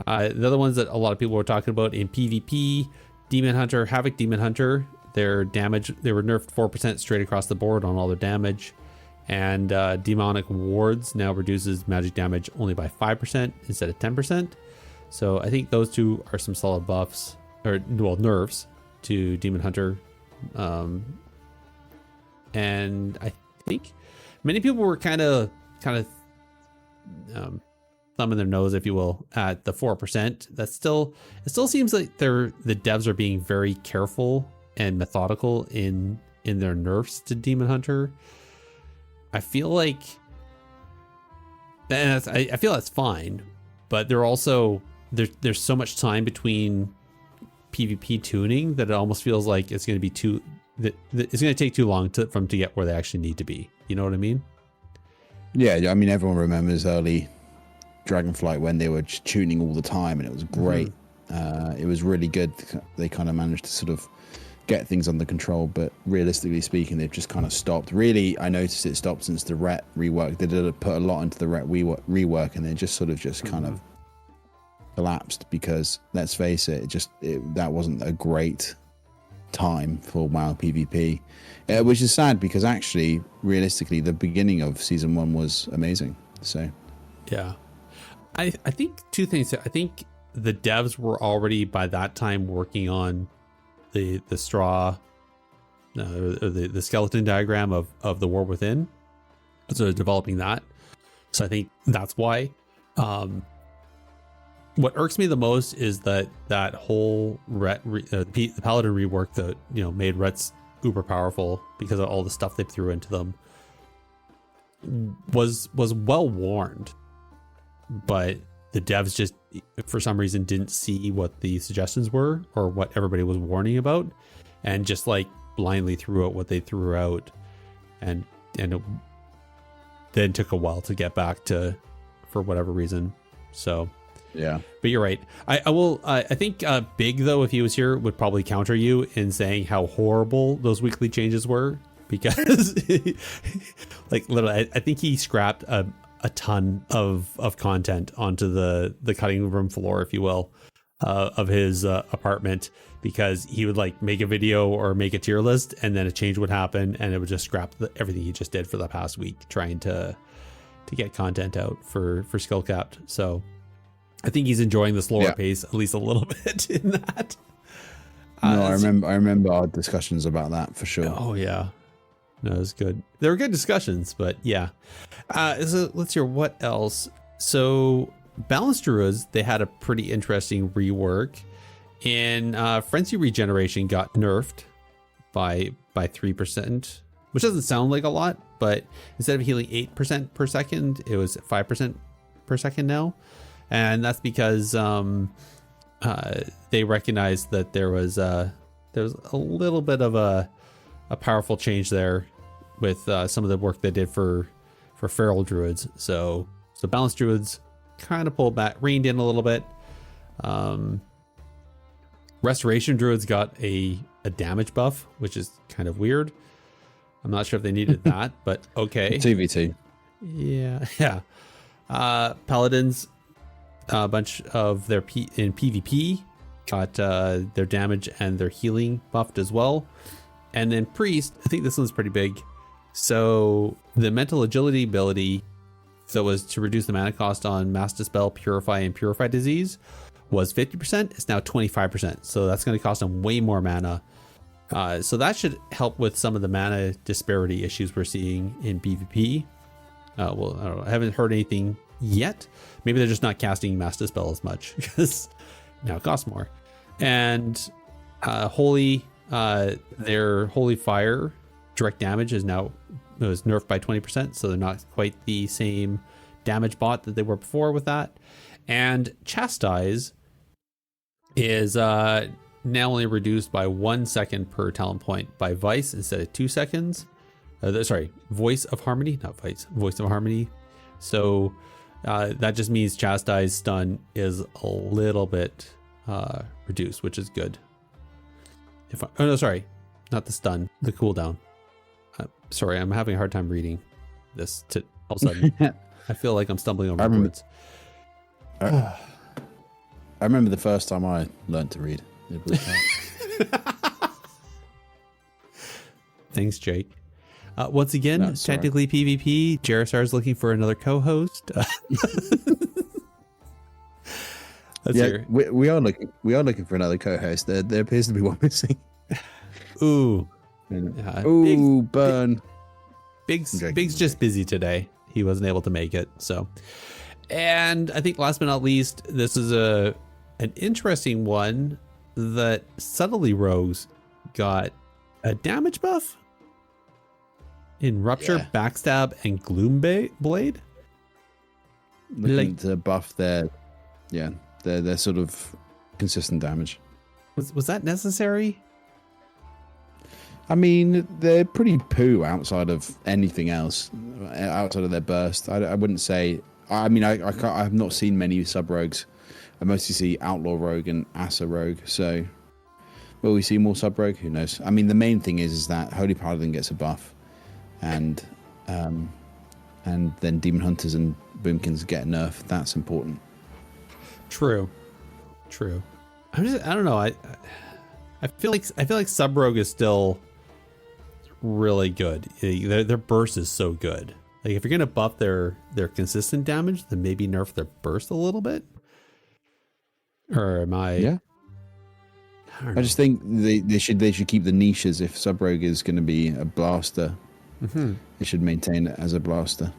The other ones that a lot of people were talking about in PvP, Demon Hunter, Havoc Demon Hunter, their damage, they were nerfed 4% straight across the board on all their damage. And Demonic Wards now reduces magic damage only by 5% instead of 10%. So I think those two are some solid buffs, or nerfs to Demon Hunter. And I think many people were kind of thumbing their nose, if you will, at the 4%. It still seems like the devs are being very careful and methodical in their nerfs to Demon Hunter. I feel like I feel that's fine, but they're also there's so much time between PvP tuning that it almost feels like it's going to be it's going to take too long to get where they actually need to be. You know what I mean? Yeah, I mean, everyone remembers early Dragonflight when they were just tuning all the time, and it was great. It was really good. They kind of managed to sort of get things under control, but realistically speaking, they've just kind of stopped. Really, I noticed it stopped since the Ret rework. They did put a lot into the Ret rework, and they just kind of collapsed because, let's face it, that wasn't a great time for WoW PvP, which is sad because actually, realistically, the beginning of Season 1 was amazing. So, yeah. I think two things. I think the devs were already by that time working on the straw, the skeleton diagram of the War Within, so developing that. So I think that's why. What irks me the most is that whole the Paladin rework that made Rets uber powerful because of all the stuff they threw into them was well warned, but the devs just for some reason didn't see what the suggestions were or what everybody was warning about, and just like blindly threw out what they threw out, and it then took a while to get back to, for whatever reason. So yeah, but you're right. I think Big, though, if he was here, would probably counter you in saying how horrible those weekly changes were, because like literally I think he scrapped a ton of content onto the cutting room floor, if you will, of his apartment, because he would like make a video or make a tier list, and then a change would happen and it would just scrap everything he just did for the past week trying to get content out for Skill Capped. So I think he's enjoying the slower pace at least a little bit in that. No, I remember our discussions about that for sure. Oh yeah. No, it was good. They were good discussions, but yeah. So let's hear what else. So Balanced Druids, they had a pretty interesting rework. In Frenzy Regeneration got nerfed by 3%, which doesn't sound like a lot, but instead of healing 8% per second, it was 5% per second now. And that's because they recognized that there was a little bit of a powerful change there with some of the work they did for Feral Druids. So Balanced Druids kind of pulled back, reined in a little bit. Restoration Druids got a damage buff, which is kind of weird. I'm not sure if they needed that, but okay. 2v2. Yeah. Paladins, a bunch of their in PvP got their damage and their healing buffed as well. And then Priest, I think this one's pretty big. So the mental agility ability, so was to reduce the mana cost on Mass Dispel, Purify, and Purify Disease, was 50%. It's now 25%. So that's going to cost them way more mana. So that should help with some of the mana disparity issues we're seeing in PvP. Well, I don't know. I haven't heard anything yet. Maybe they're just not casting Mass Dispel as much because now it costs more. And Holy, their Holy Fire direct damage was nerfed by 20%, so they're not quite the same damage bot that they were before with that. And Chastise is now only reduced by 1 second per talent point by Vice instead of 2 seconds. Voice of Harmony, not Vice, Voice of Harmony. So that just means Chastise stun is a little bit reduced, which is good. Not the stun, the cooldown. Sorry, I'm having a hard time reading this. All of a sudden, I feel like I'm stumbling over words. I remember the first time I learned to read. It was Thanks, Jake. Once again, No, technically PvP. Jarosar is looking for another co-host. we are looking for another co-host. There appears to be one missing. Ooh. Burn. Big's just busy today. He wasn't able to make it. So, and I think last but not least, this is an interesting one that Subtly Rose got a damage buff in Rupture, Backstab, and Gloom Blade. Looking to buff their sort of consistent damage. Was that necessary? I mean, they're pretty poo outside of anything else, outside of their burst. I wouldn't say. I mean, I have not seen many sub rogues. I mostly see Outlaw Rogue and Asa Rogue. So, will we see more sub rogue? Who knows? I mean, the main thing is that Holy Paladin gets a buff, and then Demon Hunters and Boomkins get a nerf. That's important. True. I don't know. I feel like sub rogue is still really good. Their burst is so good. Like if you're gonna buff their consistent damage, then maybe nerf their burst a little bit. Or am I? Yeah. I just think they should keep the niches. If sub rogue is going to be a blaster, they should maintain it as a blaster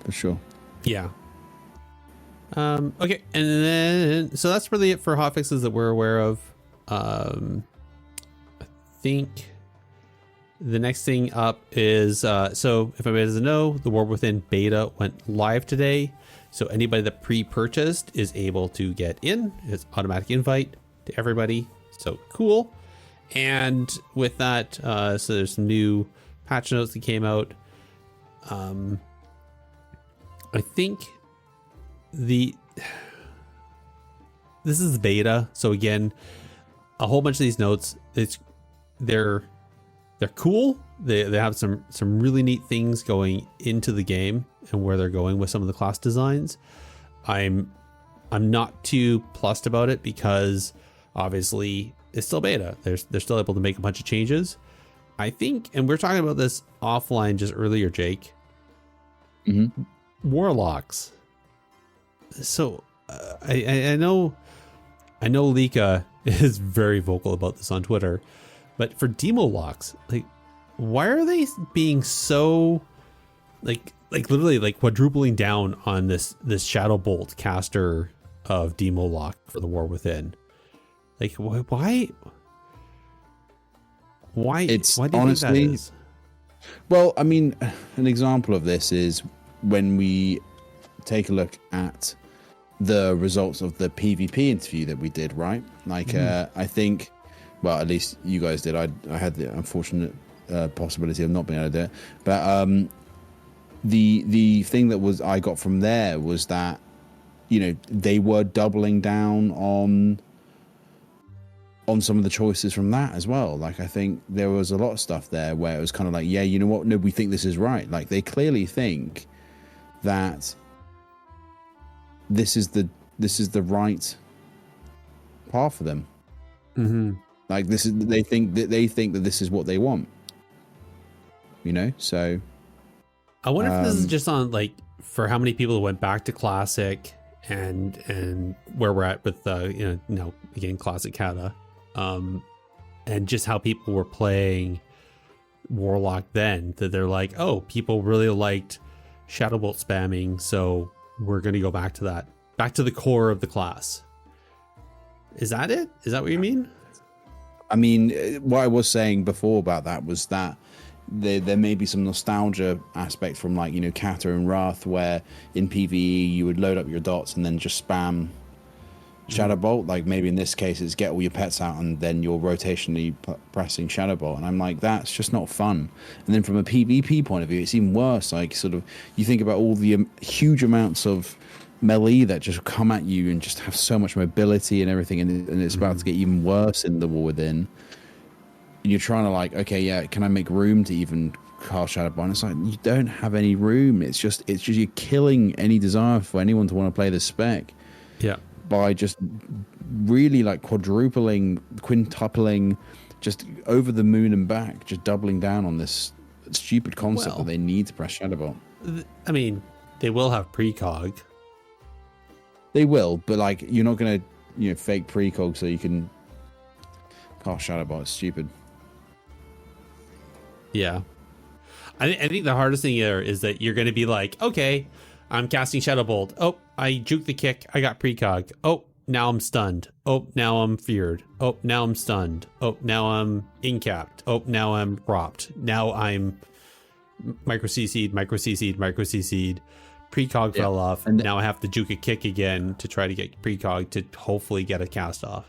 for sure. Yeah. Okay, and then so that's really it for hotfixes that we're aware of. I think the next thing up is so if anybody doesn't know, the War Within beta went live today. So anybody that pre-purchased is able to get in. It's automatic invite to everybody. So cool. And with that, so there's some new patch notes that came out. I think this is beta. So again, a whole bunch of these notes, they're cool. They have some really neat things going into the game and where they're going with some of the class designs. I'm not too plussed about it because obviously it's still beta. They're still able to make a bunch of changes. I think, and we're talking about this offline just earlier, Jake. Mm-hmm. Warlocks. So I know Lika is very vocal about this on Twitter, but for demo locks, like, why are they being so like literally like quadrupling down on this Shadow Bolt caster of demo lock for the War Within? Like, why? Why do you think that is? Well, I mean, an example of this is when we take a look at the results of the PvP interview that we did, right? Like, I think, well, at least you guys did. I had the unfortunate possibility of not being able to do it, but the thing that I got from there was that, you know, they were doubling down on on some of the choices from that as well. Like, I think there was a lot of stuff there where it was kind of like, yeah, you know what? No, we think this is right. Like, they clearly think that this is the right path for them. Mm-hmm. Like, they think that this is what they want. You know, so I wonder if this is just on like for how many people went back to Classic and where we're at with again Classic Cata, and just how people were playing Warlock then, that they're like, oh, people really liked Shadowbolt spamming, so we're going to go back to that, back to the core of the class. Is that it? Is that what you mean? I mean, what I was saying before about that was that there may be some nostalgia aspect from, like, you know, Cata and Wrath, where in PvE you would load up your dots and then just spam Shadowbolt. Like, maybe in this case it's get all your pets out and then you're rotationally pressing Shadowbolt, and I'm like, that's just not fun. And then from a PvP point of view, it's even worse. Like, sort of, you think about all the huge amounts of melee that just come at you and just have so much mobility and everything, and it's about to get even worse in the War Within. And you're trying to, like, okay, yeah, can I make room to even cast Shadowbolt? And it's like, you don't have any room. It's just you're killing any desire for anyone to want to play this spec. Yeah. By just really, like, quintupling, just over the moon and back, just doubling down on this stupid concept that they need to press Shadowbolt. I mean, they will have precog. They will, but, like, you're not going to, you know, fake precog so you can cast Shadowbolt. It's stupid. Yeah. I think the hardest thing here is that you're going to be like, okay, I'm casting Shadowbolt. Oh, I juked the kick. I got precog. Oh, now I'm stunned. Oh, now I'm feared. Oh, now I'm stunned. Oh, now I'm incapped. Oh, now I'm propped. Now I'm micro CC'd. Precog fell off. And now I have to juke a kick again to try to get precog to hopefully get a cast off.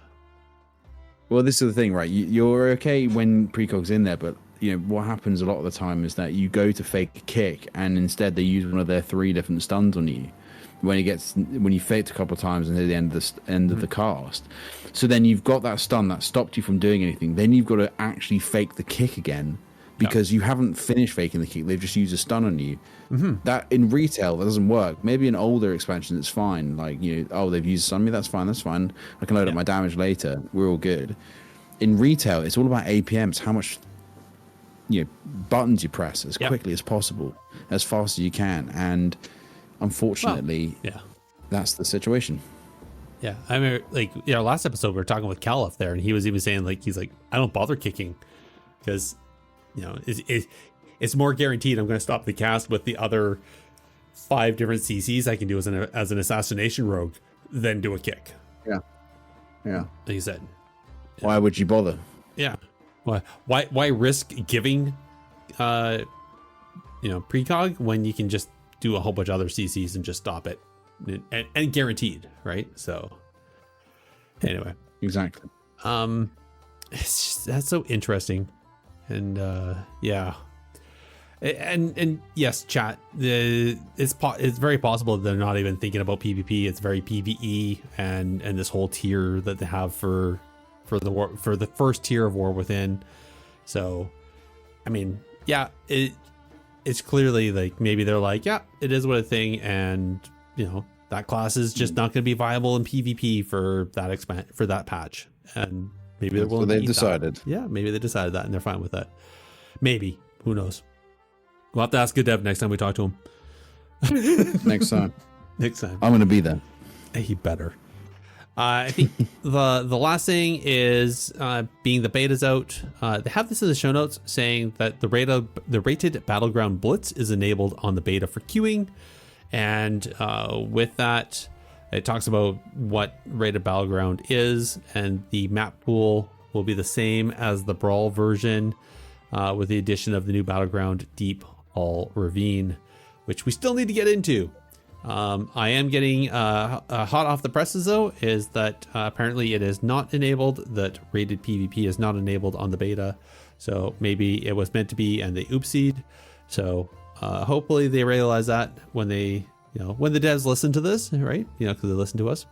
Well, this is the thing, right? You're okay when precog's in there, but, you know, what happens a lot of the time is that you go to fake a kick and instead they use one of their 3 different stuns on you when you faked a couple of times until the end of the cast. So then you've got that stun that stopped you from doing anything. Then you've got to actually fake the kick again because you haven't finished faking the kick. They've just used a stun on you. That in retail, that doesn't work. Maybe in older expansions it's fine. Like, you know, oh, they've used a stun on me. That's fine. I can load up my damage later. We're all good. In retail, it's all about APMs. How much, you know, buttons you press as quickly as possible, as fast as you can, and unfortunately, that's the situation. Yeah, I mean, like, you know, last episode we were talking with Caliph there, and he was even saying, like, he's like, I don't bother kicking because, you know, it's more guaranteed I'm going to stop the cast with the other 5 different CCs I can do as an assassination rogue than do a kick. Yeah. Like you said. Why would you bother? Yeah. Why risk giving, precog when you can just do a whole bunch of other CCs and just stop it, and guaranteed, right? So, anyway, exactly. It's just, that's so interesting, and and yes, chat. It's very possible that they're not even thinking about PvP. It's very PvE, and this whole tier that they have for the first tier of War Within. So, I mean, yeah, it's clearly like maybe they're like, yeah, it is what a thing, and you know that class is just not going to be viable in PvP for that patch, and maybe they're willing. So they've decided. Yeah, maybe they decided that, and they're fine with that. Maybe, who knows? We'll have to ask a dev next time we talk to him. Next time. I'm going to be there. He better. I think the last thing is being the beta's out. They have this in the show notes saying that the rated Battleground Blitz is enabled on the beta for queuing. And with that, it talks about what rated Battleground is. And the map pool will be the same as the Brawl version with the addition of the new Battleground Deep All Ravine, which we still need to get into. I am getting hot off the presses though, is that apparently it is not enabled, that rated PvP is not enabled on the beta. So maybe it was meant to be and they oopsied. So hopefully they realize that when they, when the devs listen to this, right? Because they listen to us.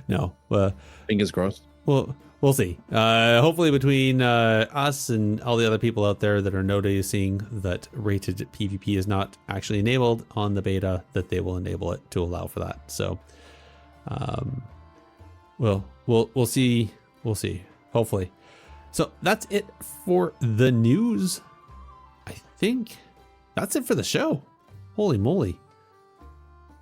No. Fingers crossed. Well, we'll see. Hopefully between us and all the other people out there that are noticing that rated PvP is not actually enabled on the beta, that they will enable it to allow for that. So, we'll see. We'll see. Hopefully. So that's it for the news. I think that's it for the show. Holy moly.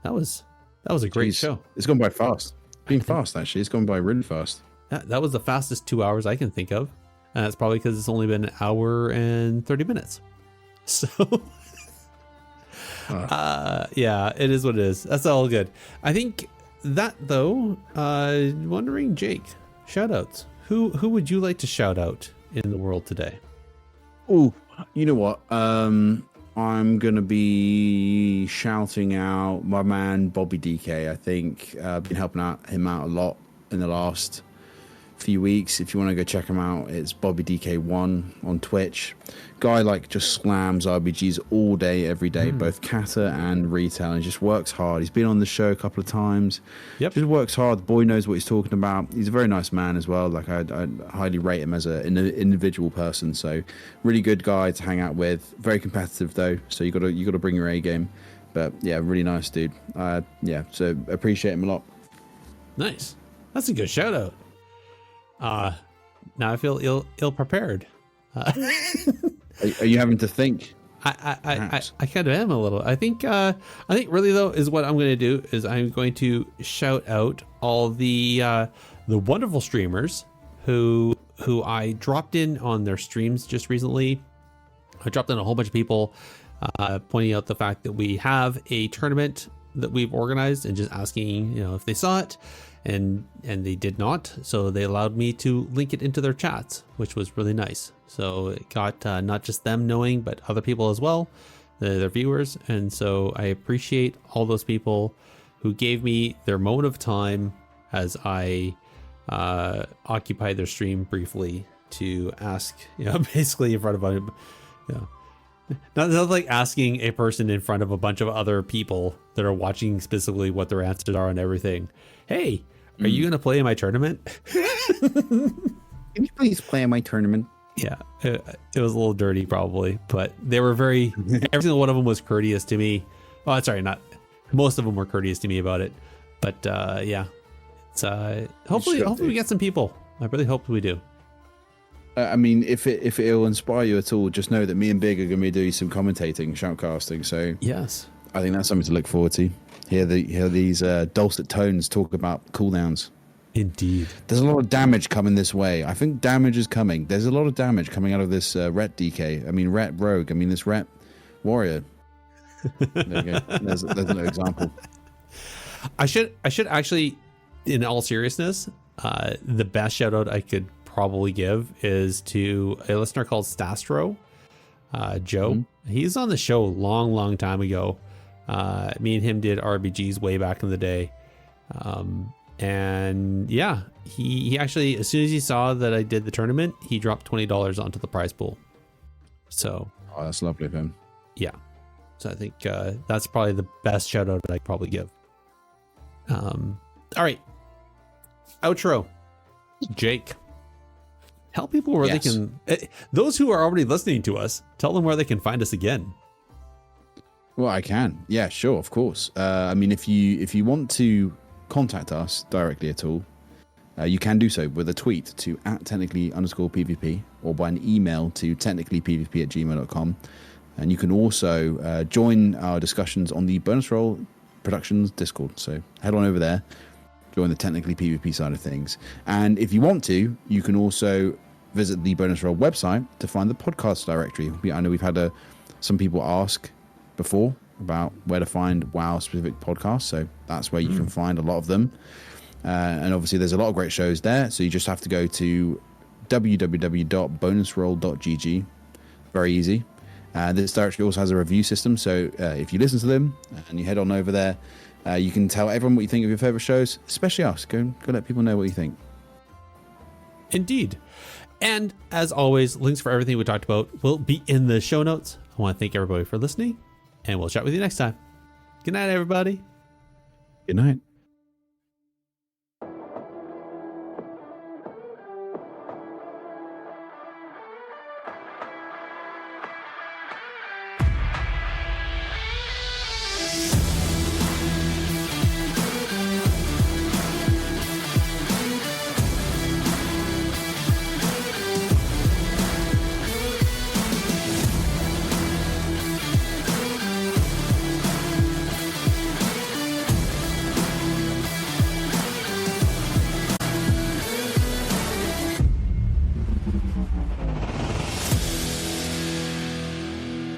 That was a great show. It's gone by fast. Been fast, actually. It's gone by really fast. That was the fastest 2 hours I can think of. And that's probably because it's only been an hour and 30 minutes. So, yeah, it is what it is. That's all good. I think that, though, wondering, Jake, shout outs. Who would you like to shout out in the world today? Oh, you know what? I'm going to be shouting out my man, Bobby DK. I think I've been helping him out a lot in the last few weeks. If you want to go check him out, it's Bobby DK1 on Twitch. Guy just slams RPGs all day, every day, both Cata and retail, and just works hard. He's been on the show a couple of times. Yep. Just works hard. The boy knows what he's talking about. He's a very nice man as well. I highly rate him as an individual person. So really good guy to hang out with. Very competitive though, so you got to bring your A game. But yeah, really nice dude. So appreciate him a lot. Nice. That's a good shout out. Now I feel ill prepared. Are you having to think? I kind of am a little. I think really though is what I'm going to do is I'm going to shout out all the wonderful streamers who I dropped in on their streams just recently. I dropped in a whole bunch of people pointing out the fact that we have a tournament that we've organized and just asking if they saw it. And they did not, so they allowed me to link it into their chats, which was really nice. So it got not just them knowing, but other people as well, their viewers. And so I appreciate all those people who gave me their moment of time as I occupied their stream briefly to ask, basically in front of not like asking a person in front of a bunch of other people that are watching specifically what their answers are and everything. Hey, are you going to play in my tournament? Can you please play in my tournament? Yeah, it was a little dirty probably, but they were every single one of them was courteous to me. Oh, sorry, not most of them were courteous to me about it. But yeah, it's hopefully we get some people. I really hope we do. I mean, if it'll inspire you at all, just know that me and Big are going to be doing some commentating, shoutcasting. So yes, I think that's something to look forward to. Hear these dulcet tones talk about cooldowns. Indeed. There's a lot of damage coming this way. I think damage is coming. There's a lot of damage coming out of this Ret DK. I mean, Ret Rogue. I mean, this Ret Warrior. There you go. There's no example. I should actually, in all seriousness, the best shout out I could probably give is to a listener called Stastro, Joe. Mm-hmm. He's on the show a long time ago. Me and him did RBGs way back in the day. And yeah, he actually, as soon as he saw that I did the tournament, he dropped $20 onto the prize pool. So, oh, that's lovely of him. Yeah. So I think that's probably the best shout out I could probably give. All right. Outro. Jake. Tell people where they can, those who are already listening to us, tell them where they can find us again. Well, I can. Yeah, sure, of course. I mean, if you want to contact us directly at all, you can do so with a tweet to @technically_pvp or by an email to technicallypvp@gmail.com. And you can also join our discussions on the Bonus Roll Productions Discord. So head on over there, join the Technically PvP side of things. And if you want to, you can also visit the Bonus Roll website to find the podcast directory. I know we've had some people ask before about where to find WoW specific podcasts, so that's where you can find a lot of them. And obviously there's a lot of great shows there, so you just have to go to www.bonusroll.gg. Very easy. This directory also has a review system, so if you listen to them and you head on over there, you can tell everyone what you think of your favorite shows, especially us. Go let people know what you think. Indeed. And as always, links for everything we talked about will be in the show notes. I want to thank everybody for listening, and we'll chat with you next time. Good night, everybody. Good night.